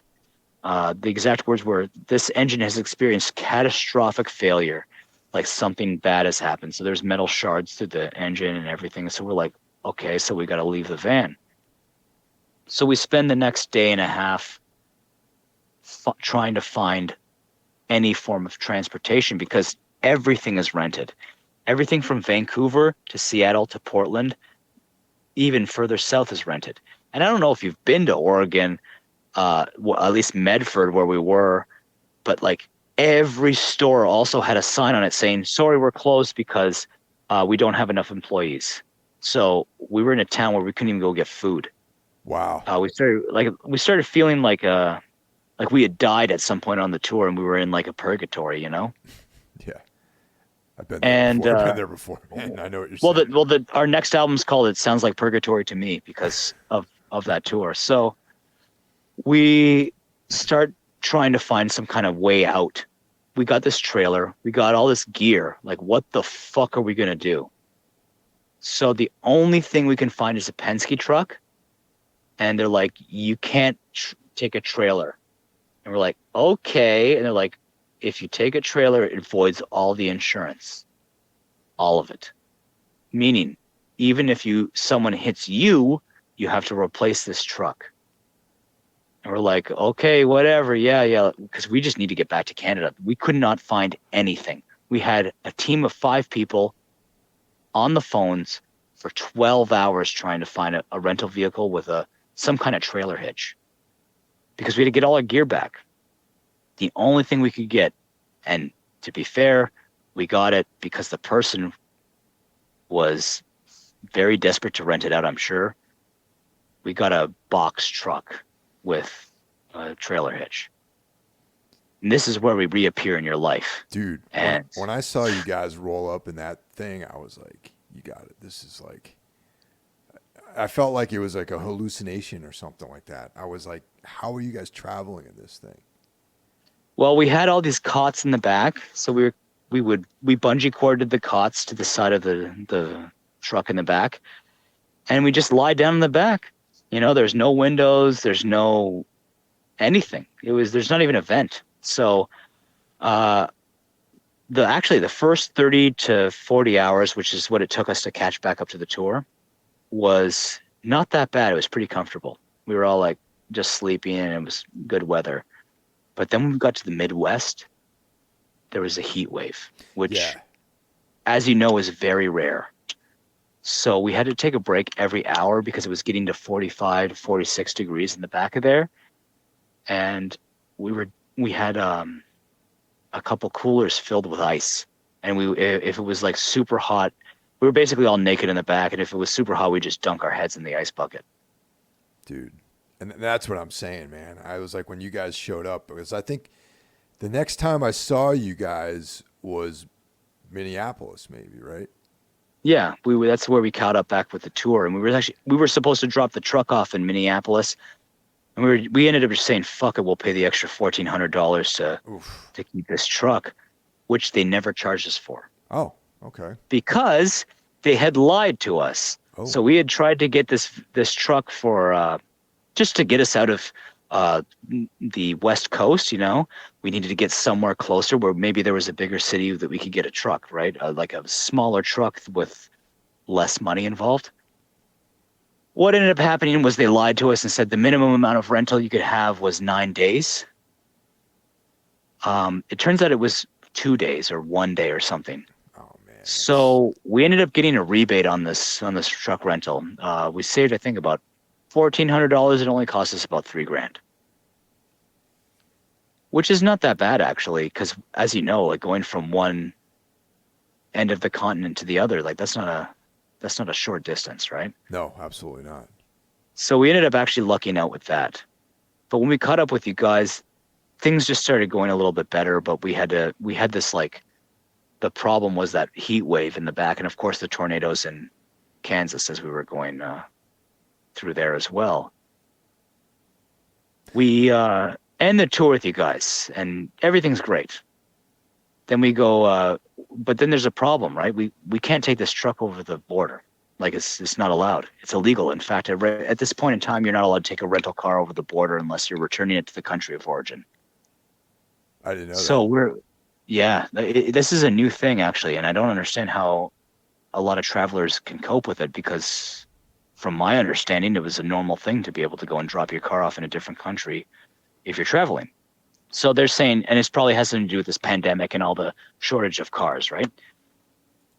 The exact words were, this engine has experienced catastrophic failure. Like, something bad has happened. So there's metal shards through the engine and everything. So we're like, okay, so we got to leave the van. So we spend the next day and a half trying to find any form of transportation because everything is rented. Everything from Vancouver to Seattle to Portland, even further south, is rented. And I don't know if you've been to Oregon, at least Medford where we were, but, like, every store also had a sign on it saying, sorry, we're closed because we don't have enough employees. So we were in a town where we couldn't even go get food. Wow. We started feeling like we had died at some point on the tour, and we were in, like, a purgatory, you know? Yeah. I've been there before. Man, I know what you're saying. Well, our next album's called It Sounds Like Purgatory to Me because of that tour. So we start trying to find some kind of way out. We got this trailer. We got all this gear. Like, what the fuck are we going to do? So the only thing we can find is a Penske truck. And they're like, you can't take a trailer. And we're like, okay. And they're like, if you take a trailer, it voids all the insurance. All of it. Meaning, even if someone hits you, you have to replace this truck. And we're like, okay, whatever. Yeah. Because we just need to get back to Canada. We could not find anything. We had a team of 5 people on the phones for 12 hours trying to find a rental vehicle with some kind of trailer hitch, because we had to get all our gear back. The only thing we could get, and to be fair, we got it because the person was very desperate to rent it out, I'm sure. We got a box truck with a trailer hitch. And this is where we reappear in your life. Dude, and when I saw you guys roll up in that thing, I was like, you got it. This is like, I felt like it was like a hallucination or something like that. I was like, how are you guys traveling in this thing? Well, we had all these cots in the back, so we bungee corded the cots to the side of the truck in the back, and we just lied down in the back. There's no windows, there's no anything. There's not even a vent. So, the first 30 to 40 hours, which is what it took us to catch back up to the tour, was not that bad. It was pretty comfortable. We were all like just sleeping, and it was good weather. But then when we got to the Midwest, there was a heat wave, which, as you know, is very rare. So we had to take a break every hour because it was getting to 45 to 46 degrees in the back of there. And we had a couple coolers filled with ice. And if it was like super hot, we were basically all naked in the back. And if it was super hot, we'd just dunk our heads in the ice bucket. Dude. And that's what I'm saying, man. I was like, when you guys showed up, because I think the next time I saw you guys was Minneapolis, maybe, right? Yeah, that's where we caught up back with the tour, and we were supposed to drop the truck off in Minneapolis, and we ended up just saying, "Fuck it, we'll pay the extra $1,400 to keep this truck," which they never charged us for. Oh, okay. Because they had lied to us. Oh. So we had tried to get this truck for just to get us out of the West Coast. We needed to get somewhere closer where maybe there was a bigger city that we could get a truck, right? Like a smaller truck with less money involved. What ended up happening was they lied to us and said the minimum amount of rental you could have was 9 days. It turns out it was 2 days or 1 day or something. Oh man! So we ended up getting a rebate on this truck rental. We saved, I think, about $1,400. It only cost us about $3,000. Which is not that bad, actually, because as you know, like going from one end of the continent to the other, like that's not a short distance, right? No, absolutely not. So we ended up actually lucking out with that. But when we caught up with you guys, things just started going a little bit better. But we had this, like, the problem was that heat wave in the back, and of course the tornadoes in Kansas as we were going through there as well. We end the tour with you guys, and everything's great. Then we go, but then there's a problem, right? We can't take this truck over the border. Like it's not allowed. It's illegal. In fact, at this point in time, you're not allowed to take a rental car over the border unless you're returning it to the country of origin. I didn't know that. So this is a new thing actually, and I don't understand how a lot of travelers can cope with it, because from my understanding, it was a normal thing to be able to go and drop your car off in a different country if you're traveling. So they're saying, and it probably has something to do with this pandemic and all the shortage of cars, right?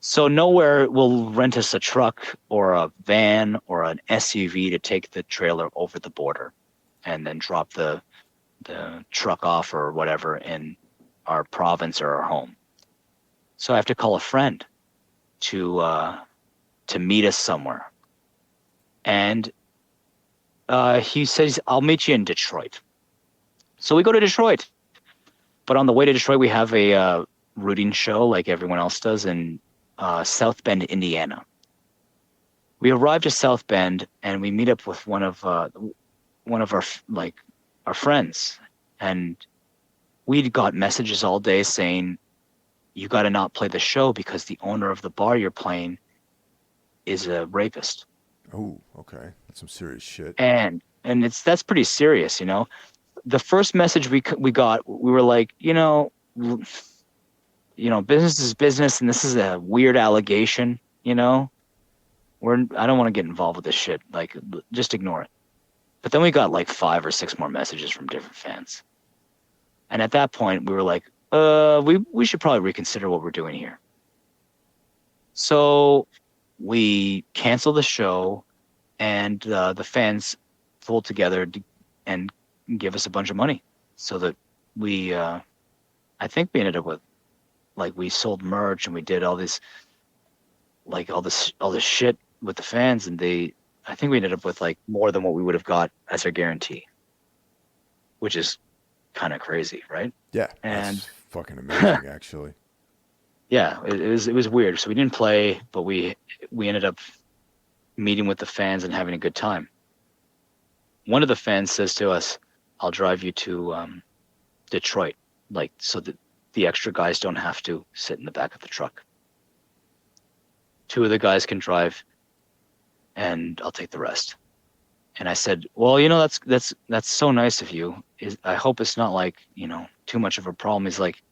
So nowhere will rent us a truck or a van or an SUV to take the trailer over the border and then drop the truck off or whatever in our province or our home. So I have to call a friend to meet us somewhere. And he says, I'll meet you in Detroit. So we go to Detroit. But on the way to Detroit, we have a routing show like everyone else does in South Bend, Indiana. We arrive to South Bend and we meet up with one of our friends, and we'd got messages all day saying, you got to not play the show because the owner of the bar you're playing is a rapist. Oh, okay. That's some serious shit. And that's pretty serious, you know. The first message we got, we were like, business is business, and this is a weird allegation, I don't want to get involved with this shit. Like, just ignore it. But then we got like 5 or 6 more messages from different fans. And at that point, we were like, we should probably reconsider what we're doing here. So we canceled the show, and the fans pulled together and give us a bunch of money, so that we, I think we ended up with, like, we sold merch and we did all this shit with the fans, and I think we ended up with like more than what we would have got as our guarantee, which is kind of crazy, right? Yeah, and that's fucking amazing, actually. Yeah, it was weird. So we didn't play, but we ended up meeting with the fans and having a good time. One of the fans says to us, "I'll drive you to Detroit, like, so that the extra guys don't have to sit in the back of the truck. 2 of the guys can drive, and I'll take the rest." And I said, "Well, that's so nice of you. I hope it's not like, too much of a problem." He's like,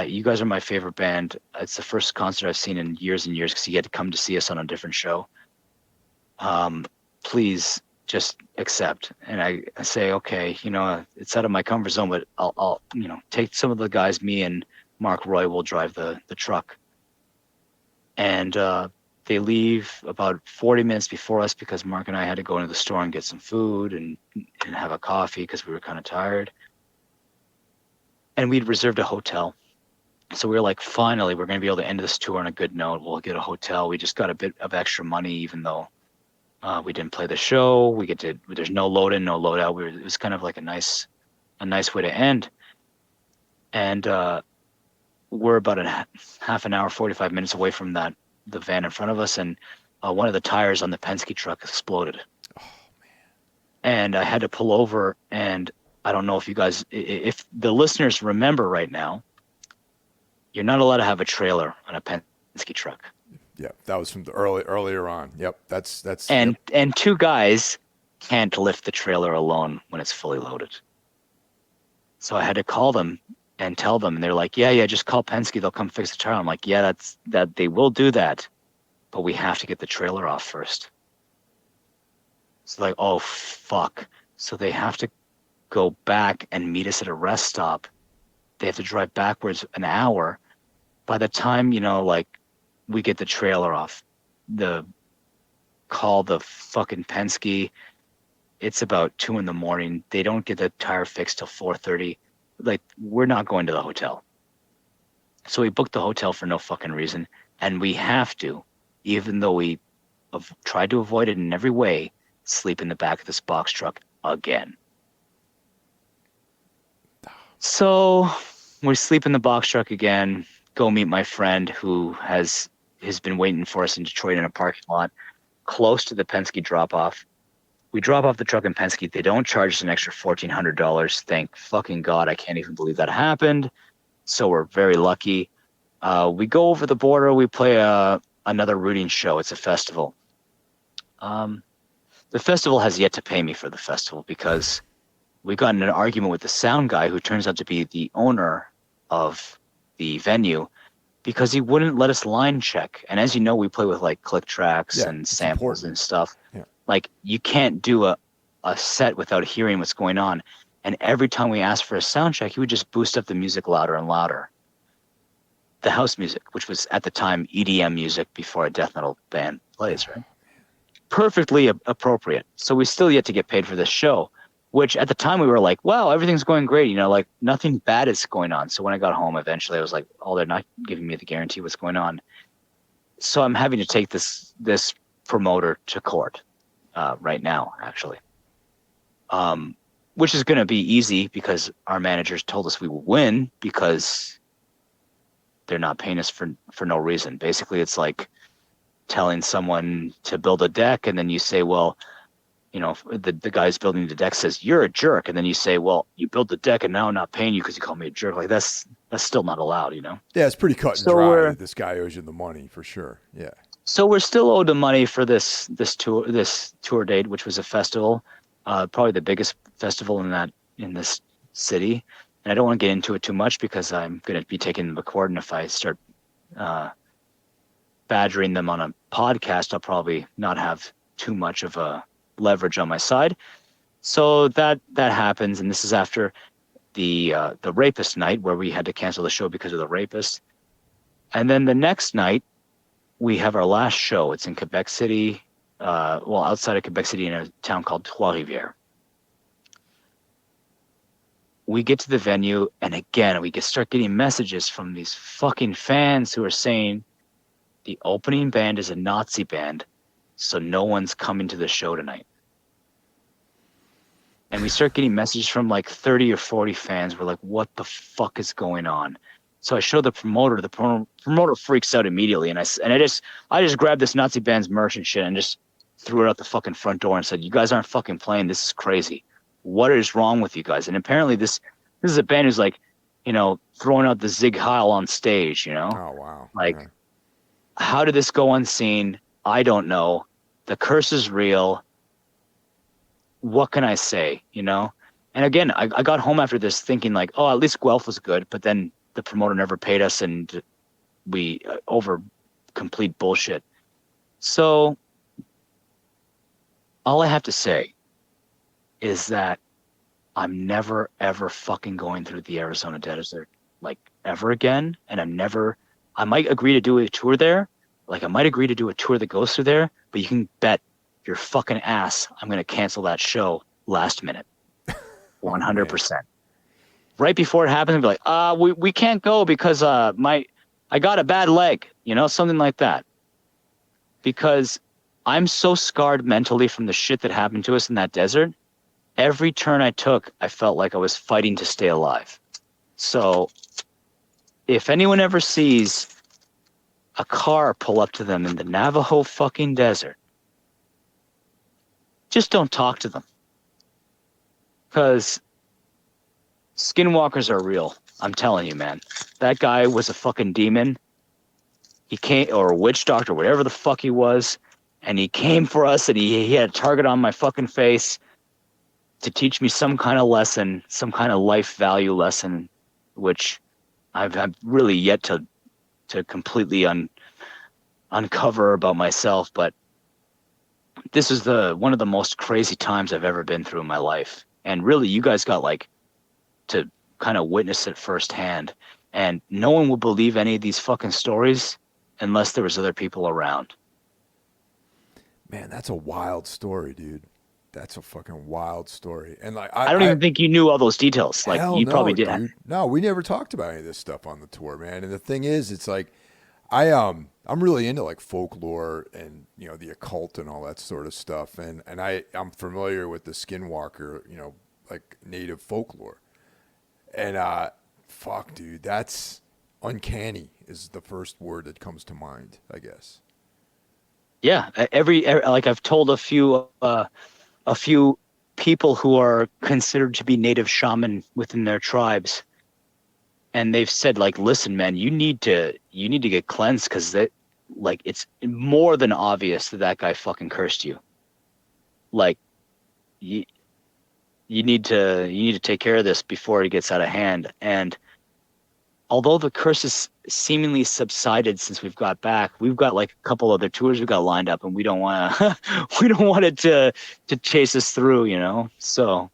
"You guys are my favorite band. It's the first concert I've seen in years and years, because you had to come to see us on a different show. Please just accept." And I say, "Okay, it's out of my comfort zone, but I'll take some of the guys. Me and Mark Roy will drive the truck." And they leave about 40 minutes before us, because Mark and I had to go into the store and get some food and have a coffee, because we were kind of tired. And we'd reserved a hotel. So we were like, finally, we're going to be able to end this tour on a good note. We'll get a hotel. We just got a bit of extra money, even though we didn't play the show. There's no load in, no load out. It was kind of like a nice way to end. And we're about a half an hour, 45 minutes away from the van in front of us, and one of the tires on the Penske truck exploded. Oh, man. And I had to pull over, and I don't know if you guys, if the listeners remember right now, you're not allowed to have a trailer on a Penske truck. Yeah, that was from the earlier on. Yep, that's. And 2 guys can't lift the trailer alone when it's fully loaded. So I had to call them and tell them, and they're like, yeah, just call Penske, they'll come fix the trailer. I'm like, yeah, that they will do that, but we have to get the trailer off first. It's like, oh fuck. So they have to go back and meet us at a rest stop. They have to drive backwards an hour. By the time, we get the trailer off, call the fucking Penske, it's about 2 a.m. They don't get the tire fixed till 4:30. Like, we're not going to the hotel. So we booked the hotel for no fucking reason, and we have to, even though we have tried to avoid it in every way, sleep in the back of this box truck again. So we sleep in the box truck again, go meet my friend who has been waiting for us in Detroit in a parking lot close to the Penske drop-off. We drop off the truck in Penske. They don't charge us an extra $1,400. Thank fucking God. I can't even believe that happened. So we're very lucky. We go over the border. We play another routing show. It's a festival. The festival has yet to pay me for the festival, because we got in an argument with the sound guy, who turns out to be the owner of the venue, because he wouldn't let us line check. And as you know, we play with like click tracks and samples and stuff. Yeah. Like, you can't do a set without hearing what's going on. And every time we asked for a sound check, he would just boost up the music louder and louder. The house music, which was at the time EDM music before a death metal band plays, right? Perfectly appropriate. So we still yet to get paid for this show, which at the time we were like, wow, everything's going great. Like, nothing bad is going on. So when I got home, eventually I was like, oh, they're not giving me the guarantee what's going on. So I'm having to take this promoter to court right now, actually. Which is going to be easy, because our managers told us we will win, because they're not paying us for no reason. Basically, it's like telling someone to build a deck, and then you say, well, the guy's building the deck says, you're a jerk. And then you say, well, you built the deck, and now I'm not paying you because you called me a jerk. Like, that's still not allowed, Yeah, it's pretty cut and dry. This guy owes you the money for sure. Yeah. So we're still owed the money for this tour date, which was a festival, probably the biggest festival in this city. And I don't want to get into it too much, because I'm going to be taken to court, and if I start badgering them on a podcast, I'll probably not have too much of a leverage on my side. So that happens, and this is after the rapist night where we had to cancel the show because of the rapist. And then the next night, we have our last show. It's in Quebec City, outside of Quebec City in a town called Trois-Rivières. We get to the venue, and again, we start getting messages from these fucking fans who are saying the opening band is a Nazi band, so no one's coming to the show tonight. And we start getting messages from like 30 or 40 fans. We're like, what the fuck is going on? So I show the promoter. The promoter freaks out immediately, and I just grabbed this Nazi band's merch and shit and just threw it out the fucking front door and said, "You guys aren't fucking playing. This is crazy. What is wrong with you guys?" And apparently this is a band who's like, throwing out the Zig Heil on stage. Oh wow! Like, how did this go unseen? I don't know. The curse is real. What can I say? And again, I got home after this thinking like, oh, at least Guelph was good, but then the promoter never paid us, and we over complete bullshit. So all I have to say is that I'm never, ever fucking going through the Arizona desert, like, ever again. And I might agree to do a tour there. Like, I might agree to do a tour that goes through there, but you can bet your fucking ass I'm going to cancel that show last minute. 100%. Right before it happens, I'd be like, we can't go because I got a bad leg, something like that. Because I'm so scarred mentally from the shit that happened to us in that desert. Every turn I took, I felt like I was fighting to stay alive. So if anyone ever sees a car pull up to them in the Navajo fucking desert, just don't talk to them. Because skinwalkers are real. I'm telling you, man. That guy was a fucking demon. He came, or a witch doctor, whatever the fuck he was, and he came for us, and he had a target on my fucking face to teach me some kind of lesson, some kind of life value lesson, which I've really yet to completely uncover about myself. But this is one of the most crazy times I've ever been through in my life. And really, you guys got like to kind of witness it firsthand. And no one would believe any of these fucking stories unless there was other people around. Man, that's a wild story, dude. That's a fucking wild story. And like, I don't even think you knew all those details. Like, you probably did. Dude. No, we never talked about any of this stuff on the tour, man. And the thing is, it's like, I'm really into like folklore and, the occult and all that sort of stuff. And I'm familiar with the skinwalker, like native folklore. And, fuck, dude, that's uncanny is the first word that comes to mind, I guess. Yeah. Like I've told a few people who are considered to be native shaman within their tribes. And they've said, like, listen, man, you need to get cleansed because it's more than obvious that guy fucking cursed you. Like, you need to take care of this before it gets out of hand. And although the curse has seemingly subsided since we've got back, we've got like a couple other tours we got lined up, and we don't want it to chase us through, So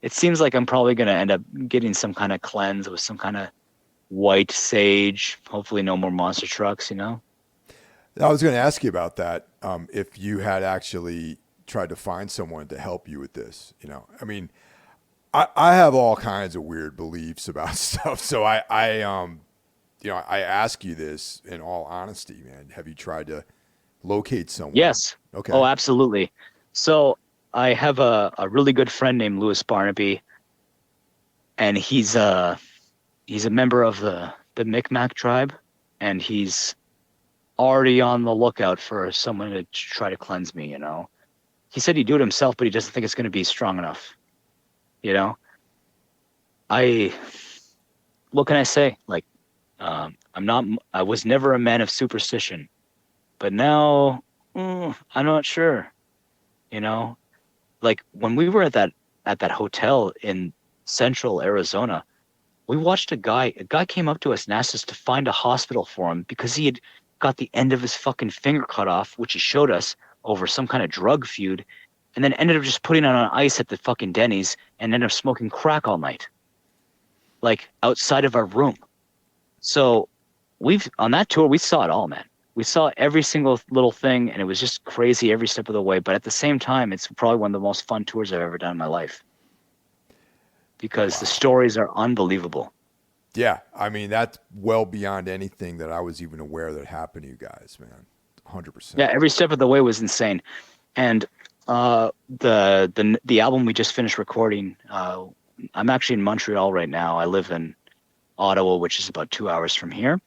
it seems like I'm probably going to end up getting some kind of cleanse with some kind of white sage. Hopefully no more monster trucks, I was going to ask you about that. If you had actually tried to find someone to help you with this, I mean, I have all kinds of weird beliefs about stuff. So I ask you this in all honesty, man. Have you tried to locate someone? Yes. Okay. Oh, absolutely. So I have a really good friend named Louis Barnaby, and he's a member of the Micmac tribe, and he's already on the lookout for someone to try to cleanse me, He said he'd do it himself, but he doesn't think it's going to be strong enough. What can I say? Like, I was never a man of superstition, but now I'm not sure, like when we were at that hotel in central Arizona, we watched a guy came up to us and asked us to find a hospital for him because he got the end of his fucking finger cut off, which he showed us over some kind of drug feud, and then ended up just putting it on ice at the fucking Denny's and ended up smoking crack all night, like outside of our room. So on that tour, we saw it all, man. We saw every single little thing, and it was just crazy every step of the way. But at the same time, it's probably one of the most fun tours I've ever done in my life because the stories are unbelievable. Yeah, I mean, that's well beyond anything that I was even aware that happened to you guys, man. 100%. Yeah, every step of the way was insane. And the album we just finished recording, I'm actually in Montreal right now. I live in Ottawa, which is about 2 hours from here.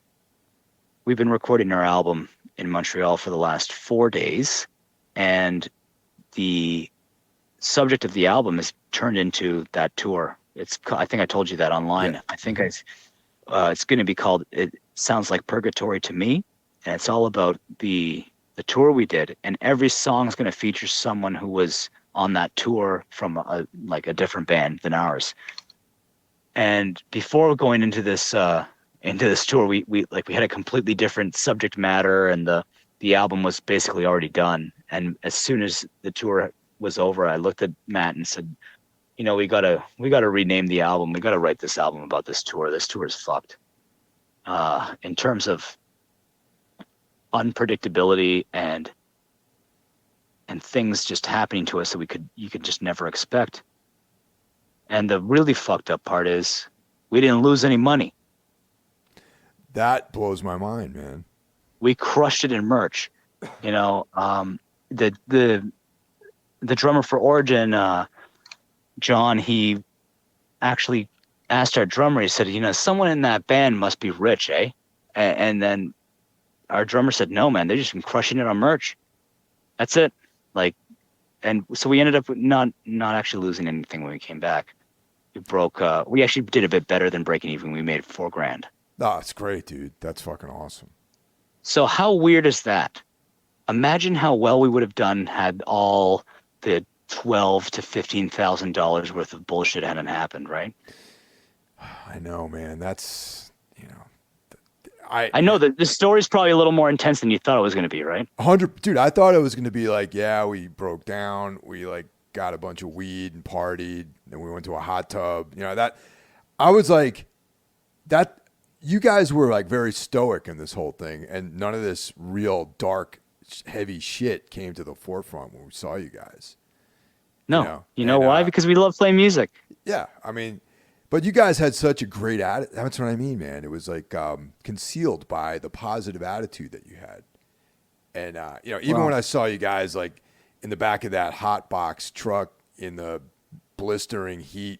We've been recording our album in Montreal for the last 4 days, and the subject of the album is turned into that tour. I think I told you that online. Yeah. I think it's going to be called It Sounds Like Purgatory to Me, and it's all about the tour we did, and every song is going to feature someone who was on that tour from a different band than ours. And before going into this tour, we had a completely different subject matter, and the album was basically already done. And as soon as the tour was over, I looked at Matt and said, you know, we gotta rename the album. We gotta write this album about this tour. This tour is fucked. In terms of unpredictability and things just happening to us that you could just never expect. And the really fucked up part is we didn't lose any money. That blows my mind, man. We crushed it in merch. You know, the drummer for Origin, John, he actually asked our drummer, he said, you know, someone in that band must be rich, eh? And then our drummer said, no, man, they've just been crushing it on merch. That's it. Like, and so we ended up not actually losing anything when we came back. We actually did a bit better than breaking even. We made $4,000. Oh, it's great, dude. That's fucking awesome. So how weird is that? Imagine how well we would have done had all the $12,000 to $15,000 worth of bullshit hadn't happened, right? I know, man. That's, you know, I know that this story's probably a little more intense than you thought it was going to be, right? 100, dude. I thought it was going to be like, yeah, we broke down, we like got a bunch of weed and partied, and we went to a hot tub. You know, that I was like, that you guys were like very stoic in this whole thing, and none of this real dark, heavy shit came to the forefront when we saw you guys. No, you know why? Because we love playing music. Yeah, I mean. But you guys had such a great attitude. That's what I mean, man. It was like concealed by the positive attitude that you had. And, you know, even when I saw you guys like in the back of that hot box truck in the blistering heat,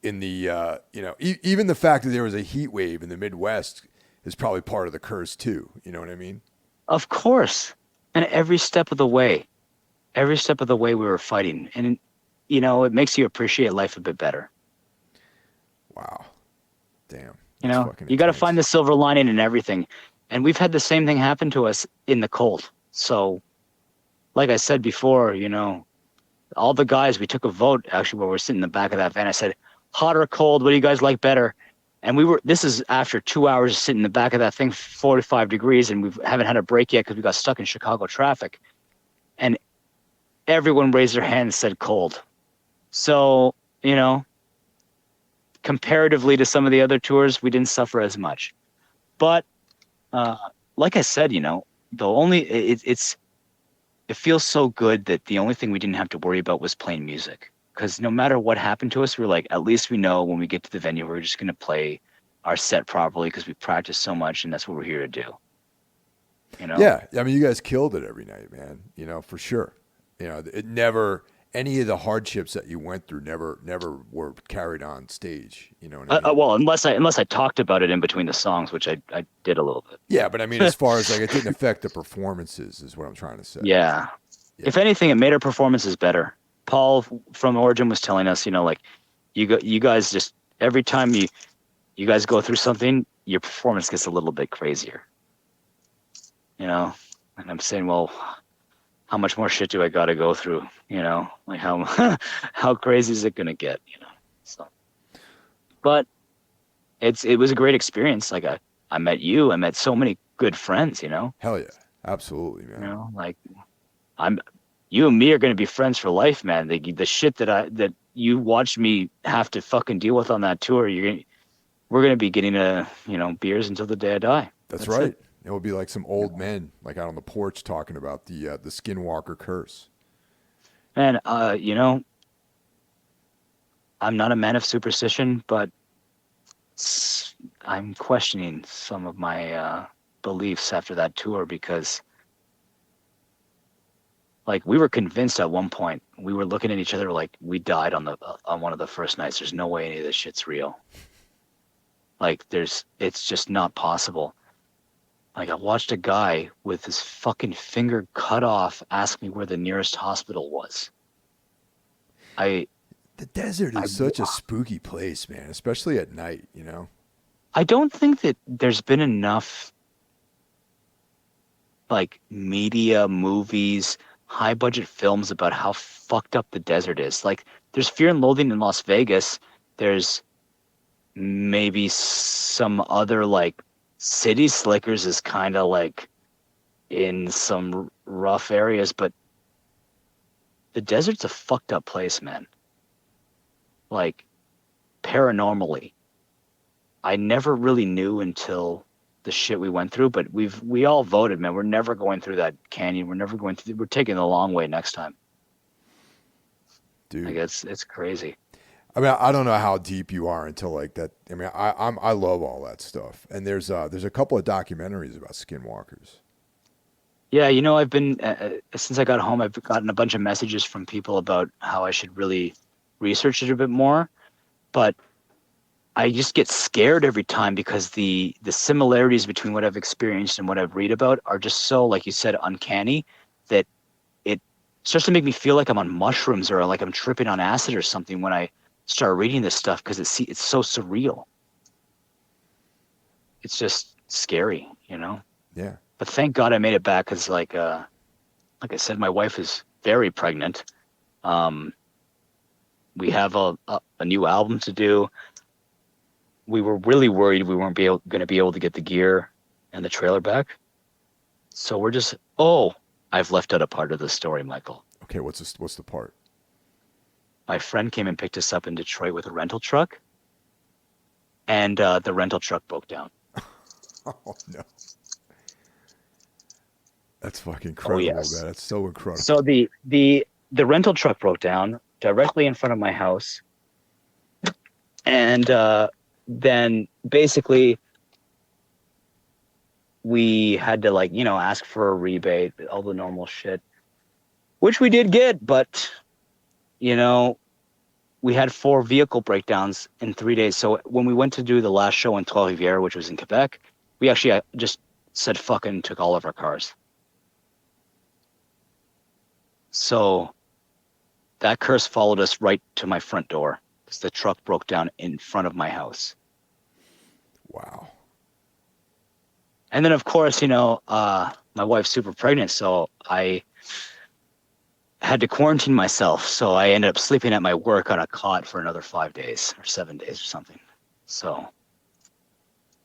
in the, you know, even the fact that there was a heat wave in the Midwest is probably part of the curse too. You know what I mean? Of course. And every step of the way we were fighting. And, you know, it makes you appreciate life a bit better. Wow. Damn. You know, you got to find the silver lining in everything. And we've had the same thing happen to us in the cold. So, like I said before, you know, all the guys, we took a vote actually where we're sitting in the back of that van. I said, hot or cold, what do you guys like better? And this is after 2 hours sitting in the back of that thing, 45 degrees, and we haven't had a break yet because we got stuck in Chicago traffic. And everyone raised their hand and said cold. So, you know, comparatively to some of the other tours, we didn't suffer as much. But like I said, you know, it feels so good that the only thing we didn't have to worry about was playing music. Because no matter what happened to us, we're like, at least we know when we get to the venue, we're just going to play our set properly because we practice so much, and that's what we're here to do. You know? Yeah, I mean, you guys killed it every night, man. You know, for sure. You know, it never. Any of the hardships that you went through never were carried on stage. You know what I mean? Well, unless I talked about it in between the songs, which I did a little bit. Yeah, but I mean, as far as like it didn't affect the performances, is what I'm trying to say. Yeah. If anything, it made our performances better. Paul from Origin was telling us, you know, like you guys just every time you guys go through something, your performance gets a little bit crazier. You know, and I'm saying, well, how much more shit do I got to go through? You know, like how crazy is it going to get? You know, so, but it was a great experience. Like I met you, I met so many good friends, you know? Hell yeah. Absolutely, You man. know, like you and me are going to be friends for life, man. The shit that you watched me have to fucking deal with on that tour, we're going to be getting beers until the day I die. That's That's it. right. It will be like some old men, like out on the porch, talking about the Skinwalker curse. And I'm not a man of superstition, but I'm questioning some of my beliefs after that tour because, like, we were convinced at one point. We were looking at each other like we died on one of the first nights. There's no way any of this shit's real. Like, it's just not possible. Like, I watched a guy with his fucking finger cut off ask me where the nearest hospital was. I The desert I is such a spooky place, man, especially at night, you know? I don't think that there's been enough like media, movies, high budget films about how fucked up the desert is. Like, there's Fear and Loathing in Las Vegas. There's maybe some other like City Slickers is kind of like in some rough areas, but the desert's a fucked up place, man. Like, paranormally. I never really knew until the shit we went through, but we all voted, man. We're never going through that canyon. We're taking the long way next time. Like, Dude. it's crazy. I mean, I don't know how deep you are until like that. I mean, I love all that stuff, and there's a couple of documentaries about skinwalkers. Yeah, I've been since I got home, I've gotten a bunch of messages from people about how I should really research it a bit more, but I just get scared every time because the similarities between what I've experienced and what I've read about are just so, like you said, uncanny that it starts to make me feel like I'm on mushrooms or like I'm tripping on acid or something when I start reading this stuff because it's so surreal. It's just scary, you know? Yeah. But thank God I made it back because, like I said, my wife is very pregnant. Um, we have a new album to do. We were really worried we weren't going to be able to get the gear and the trailer back. So we're just, I've left out a part of the story, Michael. Okay, what's the part? My friend came and picked us up in Detroit with a rental truck, and the rental truck broke down. Oh no. That's fucking Oh, incredible, yes. man. That's so incredible. So the rental truck broke down directly in front of my house, and then basically we had to ask for a rebate, all the normal shit, which we did get, but we had 4 vehicle breakdowns in 3 days. So when we went to do the last show in Trois-Rivières, which was in Quebec, we actually just said fuck it and took all of our cars. So that curse followed us right to my front door because the truck broke down in front of my house. Wow. And then, of course, my wife's super pregnant, so I had to quarantine myself. So I ended up sleeping at my work on a cot for another 5 days or 7 days or something. So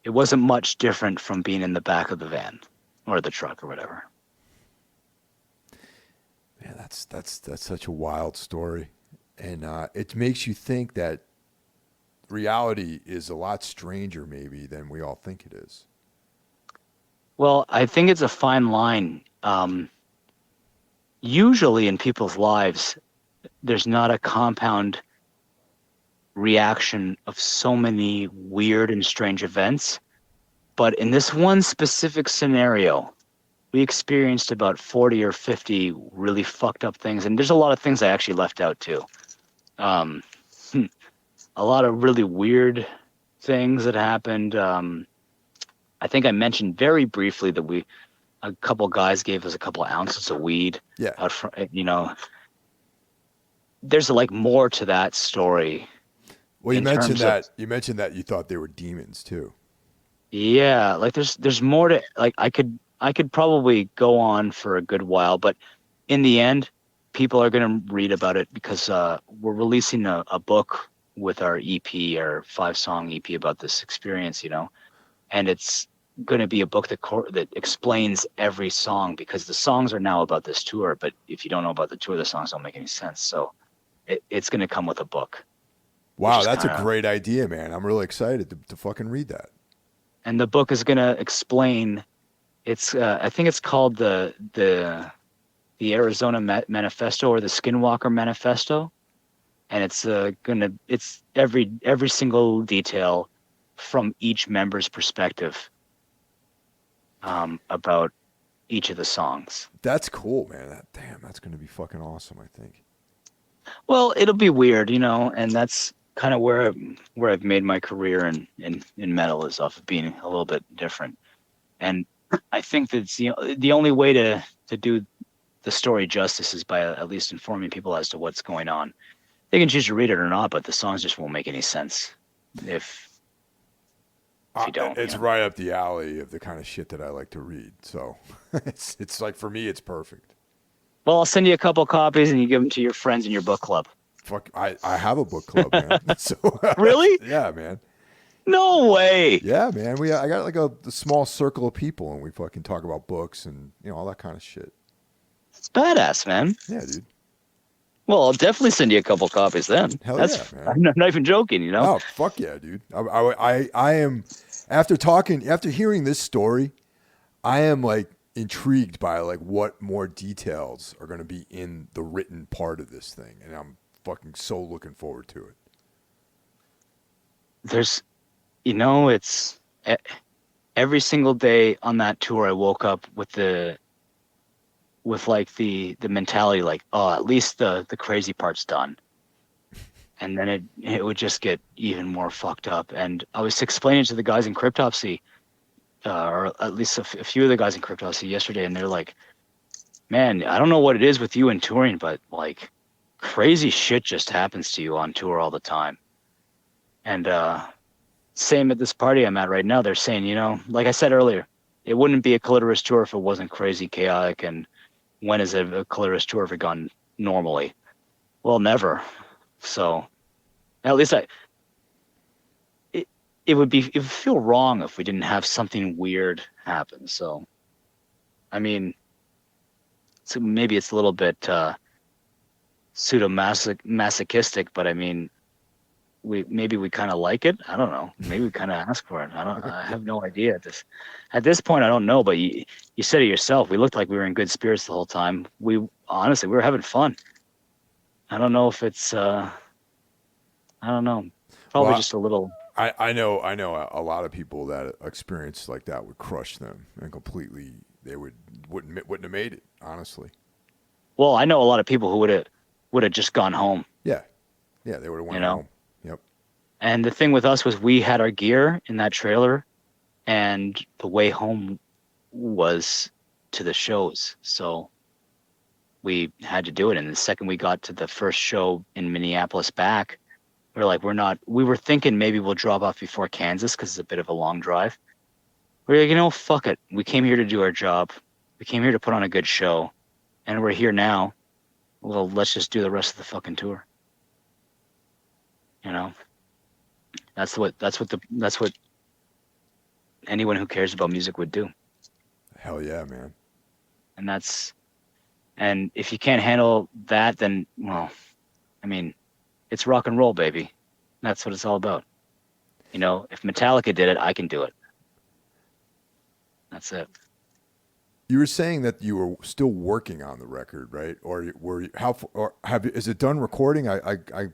it wasn't much different from being in the back of the van or the truck or whatever. Man, that's such a wild story, and it makes you think that reality is a lot stranger maybe than we all think it is. Well, I think it's a fine line. Usually in people's lives, there's not a compound reaction of so many weird and strange events. But in this one specific scenario, we experienced about 40 or 50 really fucked up things. And there's a lot of things I actually left out too. A lot of really weird things that happened. I think I mentioned very briefly that a couple guys gave us a couple ounces of weed. Yeah. Out front, there's like more to that story. Well, you mentioned that you thought they were demons too. Yeah, like there's more to, like, I could probably go on for a good while, but in the end, people are going to read about it because we're releasing a book with our EP, our 5-song EP about this experience, and it's going to be a book that explains every song, because the songs are now about this tour. But if you don't know about the tour, the songs don't make any sense. So it's going to come with a book. Wow, that's a great idea, man. I'm really excited to fucking read that. And the book is going to explain. It's I think it's called the Arizona Manifesto, or the Skinwalker Manifesto, and it's it's every single detail from each member's perspective about each of the songs. That's cool, man. That's going to be fucking awesome, I think. Well, it'll be weird, and that's kind of where I've made my career in metal, is off of being a little bit different. And I think that the only way to do the story justice is by at least informing people as to what's going on. They can choose to read it or not, but the songs just won't make any sense if you don't. It's right up the alley of the kind of shit that I like to read. So it's like, for me, it's perfect. Well, I'll send you a couple copies and you give them to your friends in your book club. Fuck, I have a book club, man. So, really? Yeah, man. No way. Yeah, man. I got like a small circle of people, and we fucking talk about books and all that kind of shit. It's badass, man. Yeah, dude. Well, I'll definitely send you a couple copies then. Hell yeah, man. I'm not even joking, Oh, fuck yeah, dude. I am, after hearing this story, I am like intrigued by like what more details are going to be in the written part of this thing, and I'm fucking so looking forward to it. There's, it's every single day on that tour, I woke up with the mentality like, oh, at least the crazy part's done. And then it would just get even more fucked up. And I was explaining to the guys in Cryptopsy, or at least a few of the guys in Cryptopsy yesterday, and they're like, man, I don't know what it is with you and touring, but like crazy shit just happens to you on tour all the time. And same at this party I'm at right now, they're saying, like I said earlier, it wouldn't be a Killitorous tour if it wasn't crazy, chaotic, and when is a Killitorous tour ever gone normally? Well, never. So at least it would feel wrong if we didn't have something weird happen. So, I mean, so maybe it's a little bit pseudo-masochistic, but I mean, we kind of like it. I don't know. Maybe we kind of ask for it. I have no idea at this point. I don't know, but you said it yourself. We looked like we were in good spirits the whole time. Honestly, we were having fun. I don't know if it's, I don't know. Probably just a little. I know a lot of people that experience like that would crush them and completely, they wouldn't have made it, honestly. Well, I know a lot of people who would have just gone home. Yeah. Yeah. They would have went home. Yep. And the thing with us was we had our gear in that trailer, and the way home was to the shows. So we had to do it. And the second we got to the first show in Minneapolis back, we were like, we were thinking maybe we'll drop off before Kansas because it's a bit of a long drive. We're like, fuck it. We came here to do our job. We came here to put on a good show, and we're here now. Well, let's just do the rest of the fucking tour. That's what anyone who cares about music would do. Hell yeah, man. And if you can't handle that, then, well, I mean, it's rock and roll, baby. That's what it's all about. If Metallica did it, I can do it. That's it. You were saying that you were still working on the record, right? Or is it done recording? I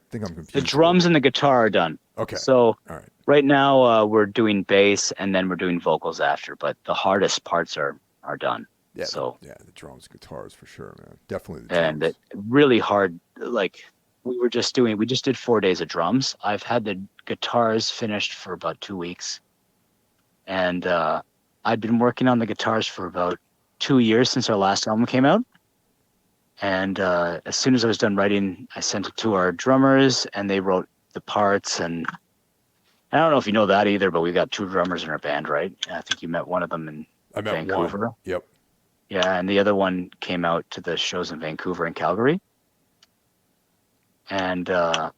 think I'm confused. The drums and the guitar are done. Okay. So all right. Right now we're doing bass and then we're doing vocals after, but the hardest parts are done. Yeah. So the drums, guitars for sure, man. Definitely the drums. And it really hard. Like we just did 4 days of drums. I've had the guitars finished for about 2 weeks, and I'd been working on the guitars for about 2 years since our last album came out. And as soon as I was done writing, I sent it to our drummers, and they wrote the parts. And I don't know if you know that either, but we've got 2 drummers in our band, right? I think you met one of them in Vancouver. One. Yep. Yeah, and the other one came out to the shows in Vancouver and Calgary. And our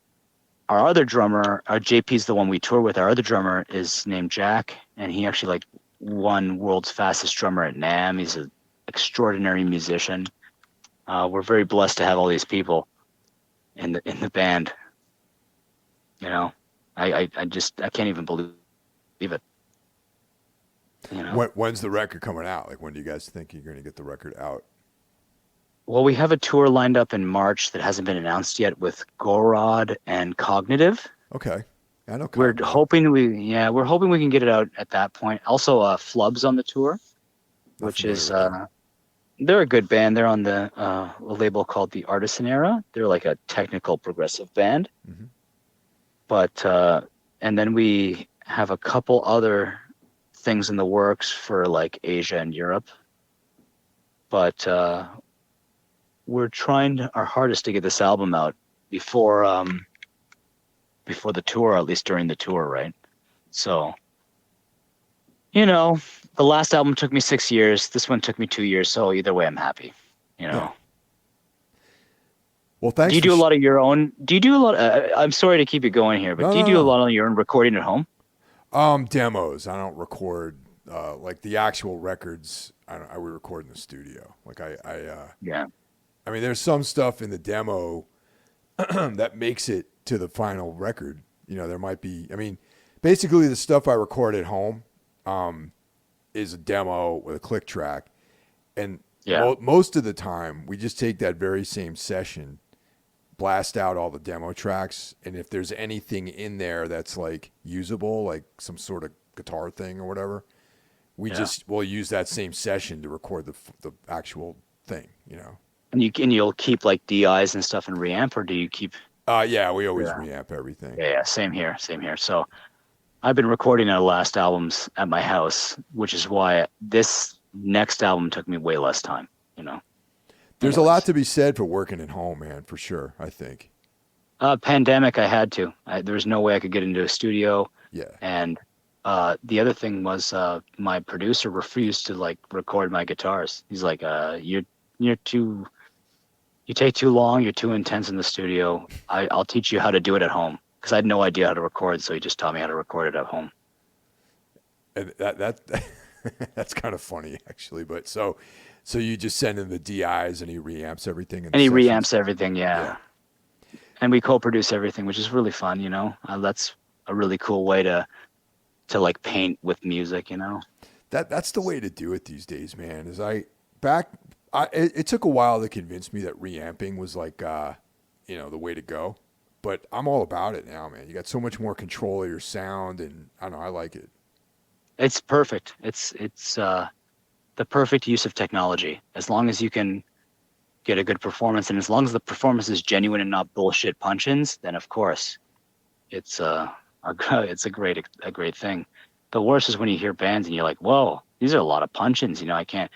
other drummer, our JP's the one we tour with. Our other drummer is named Jack, and he actually won world's fastest drummer at NAMM. He's an extraordinary musician. We're very blessed to have all these people in the band. You know, I can't even believe it. You know, When's the record coming out? Like, when do you guys think you're going to get the record out? well, we have a tour lined up in March that hasn't been announced yet with Gorod and Cognitive. Okay. I know. We're hoping we can get it out at that point. Also, Flub's on the tour, which is they're a good band. They're on the a label called the Artisan Era. They're like a technical progressive band. Mm-hmm. But and then we have a couple other things in the works for like Asia and Europe. But we're trying our hardest to get this album out before the tour, or at least during the tour, right? So, you know, the last album took me 6 years. This one took me 2 years. So either way, I'm happy. You know. Yeah. Well, thanks. Do you do a lot of your own? Do you do a lot? I'm sorry to keep you going here, but do you do a lot of your own recording at home? Demos. I don't record like the actual records. I would record in the studio. Like Yeah. I mean, there's some stuff in the demo that makes it to the final record. You know, there might be. I mean, basically the stuff I record at home is a demo with a click track, and most of the time we just take that very same session, blast out all the demo tracks, and if there's anything in there that's like usable, like some sort of guitar thing or whatever, we'll use that same session to record the actual thing, you know. And you'll keep like DIs and stuff in reamp, or do you keep? Yeah, we always reamp everything. Yeah, same here. So I've been recording our last albums at my house, which is why this next album took me way less time, you know. There's a lot to be said for working at home, man, for sure, I think. Pandemic, I had to. There was no way I could get into a studio. Yeah. And the other thing was my producer refused to like record my guitars. He's like, you take too long. You're too intense in the studio. I'll teach you how to do it at home, because I had no idea how to record. So he just taught me how to record it at home. And that that's kind of funny, actually. But so you just send him the DIs and he reamps everything. And he reamps everything, yeah. And we co-produce everything, which is really fun, you know. That's a really cool way to like paint with music, you know. That's the way to do it these days, man. It took a while to convince me that reamping was like, you know, the way to go. But I'm all about it now, man. You got so much more control of your sound, and I don't know, I like it. It's perfect. It's the perfect use of technology. As long as you can get a good performance, and as long as the performance is genuine and not bullshit punch-ins, then of course, it's a great thing. The worst is when you hear bands and you're like, whoa, these are a lot of punch-ins. You know, I can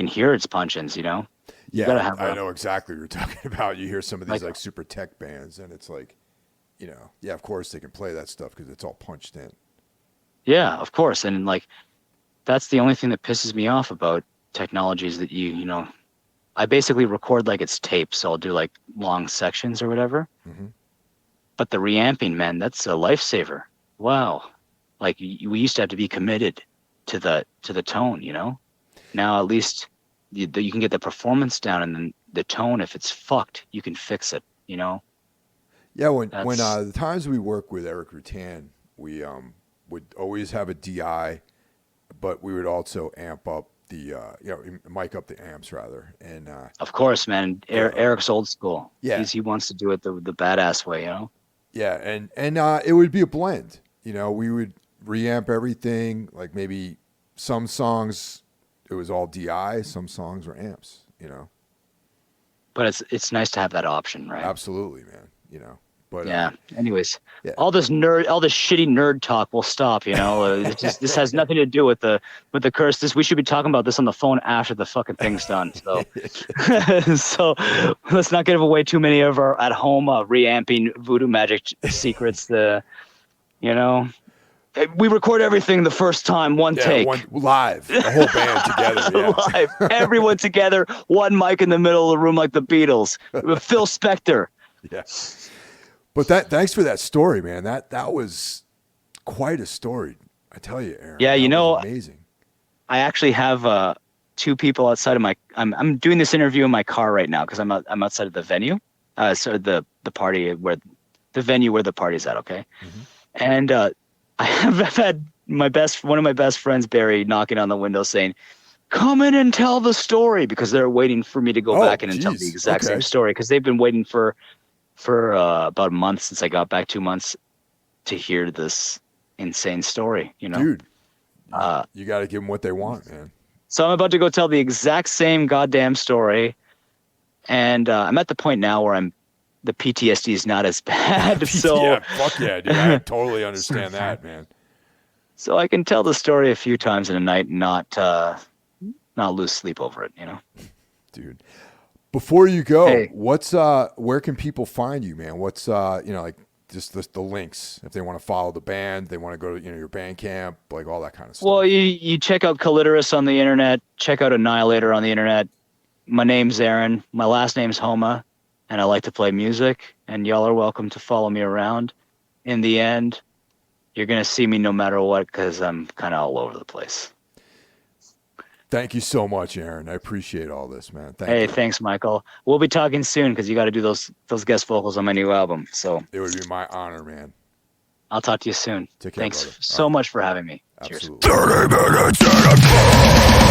hear its punch-ins, you know? Yeah, I know exactly what you're talking about. You hear some of these like super tech bands, and it's like, you know, yeah, of course they can play that stuff because it's all punched in. Yeah, of course. And like, that's the only thing that pisses me off about technology is that you know, I basically record like it's tape. So I'll do like long sections or whatever. Mm-hmm. But the reamping, man, that's a lifesaver. Wow. Like we used to have to be committed to the tone, you know? Now at least you can get the performance down, and then the tone, if it's fucked, you can fix it, you know? Yeah, when the times we work with Eric Rutan, we would always have a DI, but we would also amp up mic up the amps rather. And of course, man, Eric's old school. Yeah, he wants to do it the badass way, you know? Yeah, and it would be a blend. You know, we would reamp everything. Like maybe some songs it was all DI, some songs were amps. You know. But it's nice to have that option, right? Absolutely, man. You know. But yeah. Anyways, all this shitty nerd talk will stop. You know, this has nothing to do with the curse. We should be talking about this on the phone after the fucking thing's done. So, so let's not give away too many of our at home reamping voodoo magic secrets. You know, we record everything the first time, one take, live, the whole band together, live, everyone together, one mic in the middle of the room like the Beatles, Phil Spector. Yeah. But thanks for that story, man. That was quite a story, I tell you, Aaron. Yeah, you know, amazing. I actually have two people outside of my. I'm doing this interview in my car right now because I'm outside of the venue, so the party where the venue where the party's at. Okay, and I've had one of my best friends, Barry, knocking on the window saying, "Come in and tell the story," because they're waiting for me to go back in and tell the exact same story because they've been waiting for about a month since I got back, 2 months, to hear this insane story. You know, dude, you got to give them what they want, man. So I'm about to go tell the exact same goddamn story, and I'm at the point now where the PTSD is not as bad. So yeah, fuck yeah, dude. I totally understand that, man. So I can tell the story a few times in a night and not lose sleep over it, you know. Dude, before you go, Hey. what's where can people find you, man? What's like just the links if they want to follow the band, they want to go to your Bandcamp, like all that kind of stuff. Well, you check out Killitorous on the internet, check out Annihilator on the internet. My name's Aaron, my last name's Homma, and I like to play music, and y'all are welcome to follow me around. In the end, you're gonna see me no matter what because I'm kind of all over the place. Thank you so much, Aaron. I appreciate all this, man. Thank you. Thanks, Michael. We'll be talking soon because you got to do those guest vocals on my new album. So it would be my honor, man. I'll talk to you soon. Take care, Thanks brother. so much for having me. Absolutely. Cheers. 30 minutes and a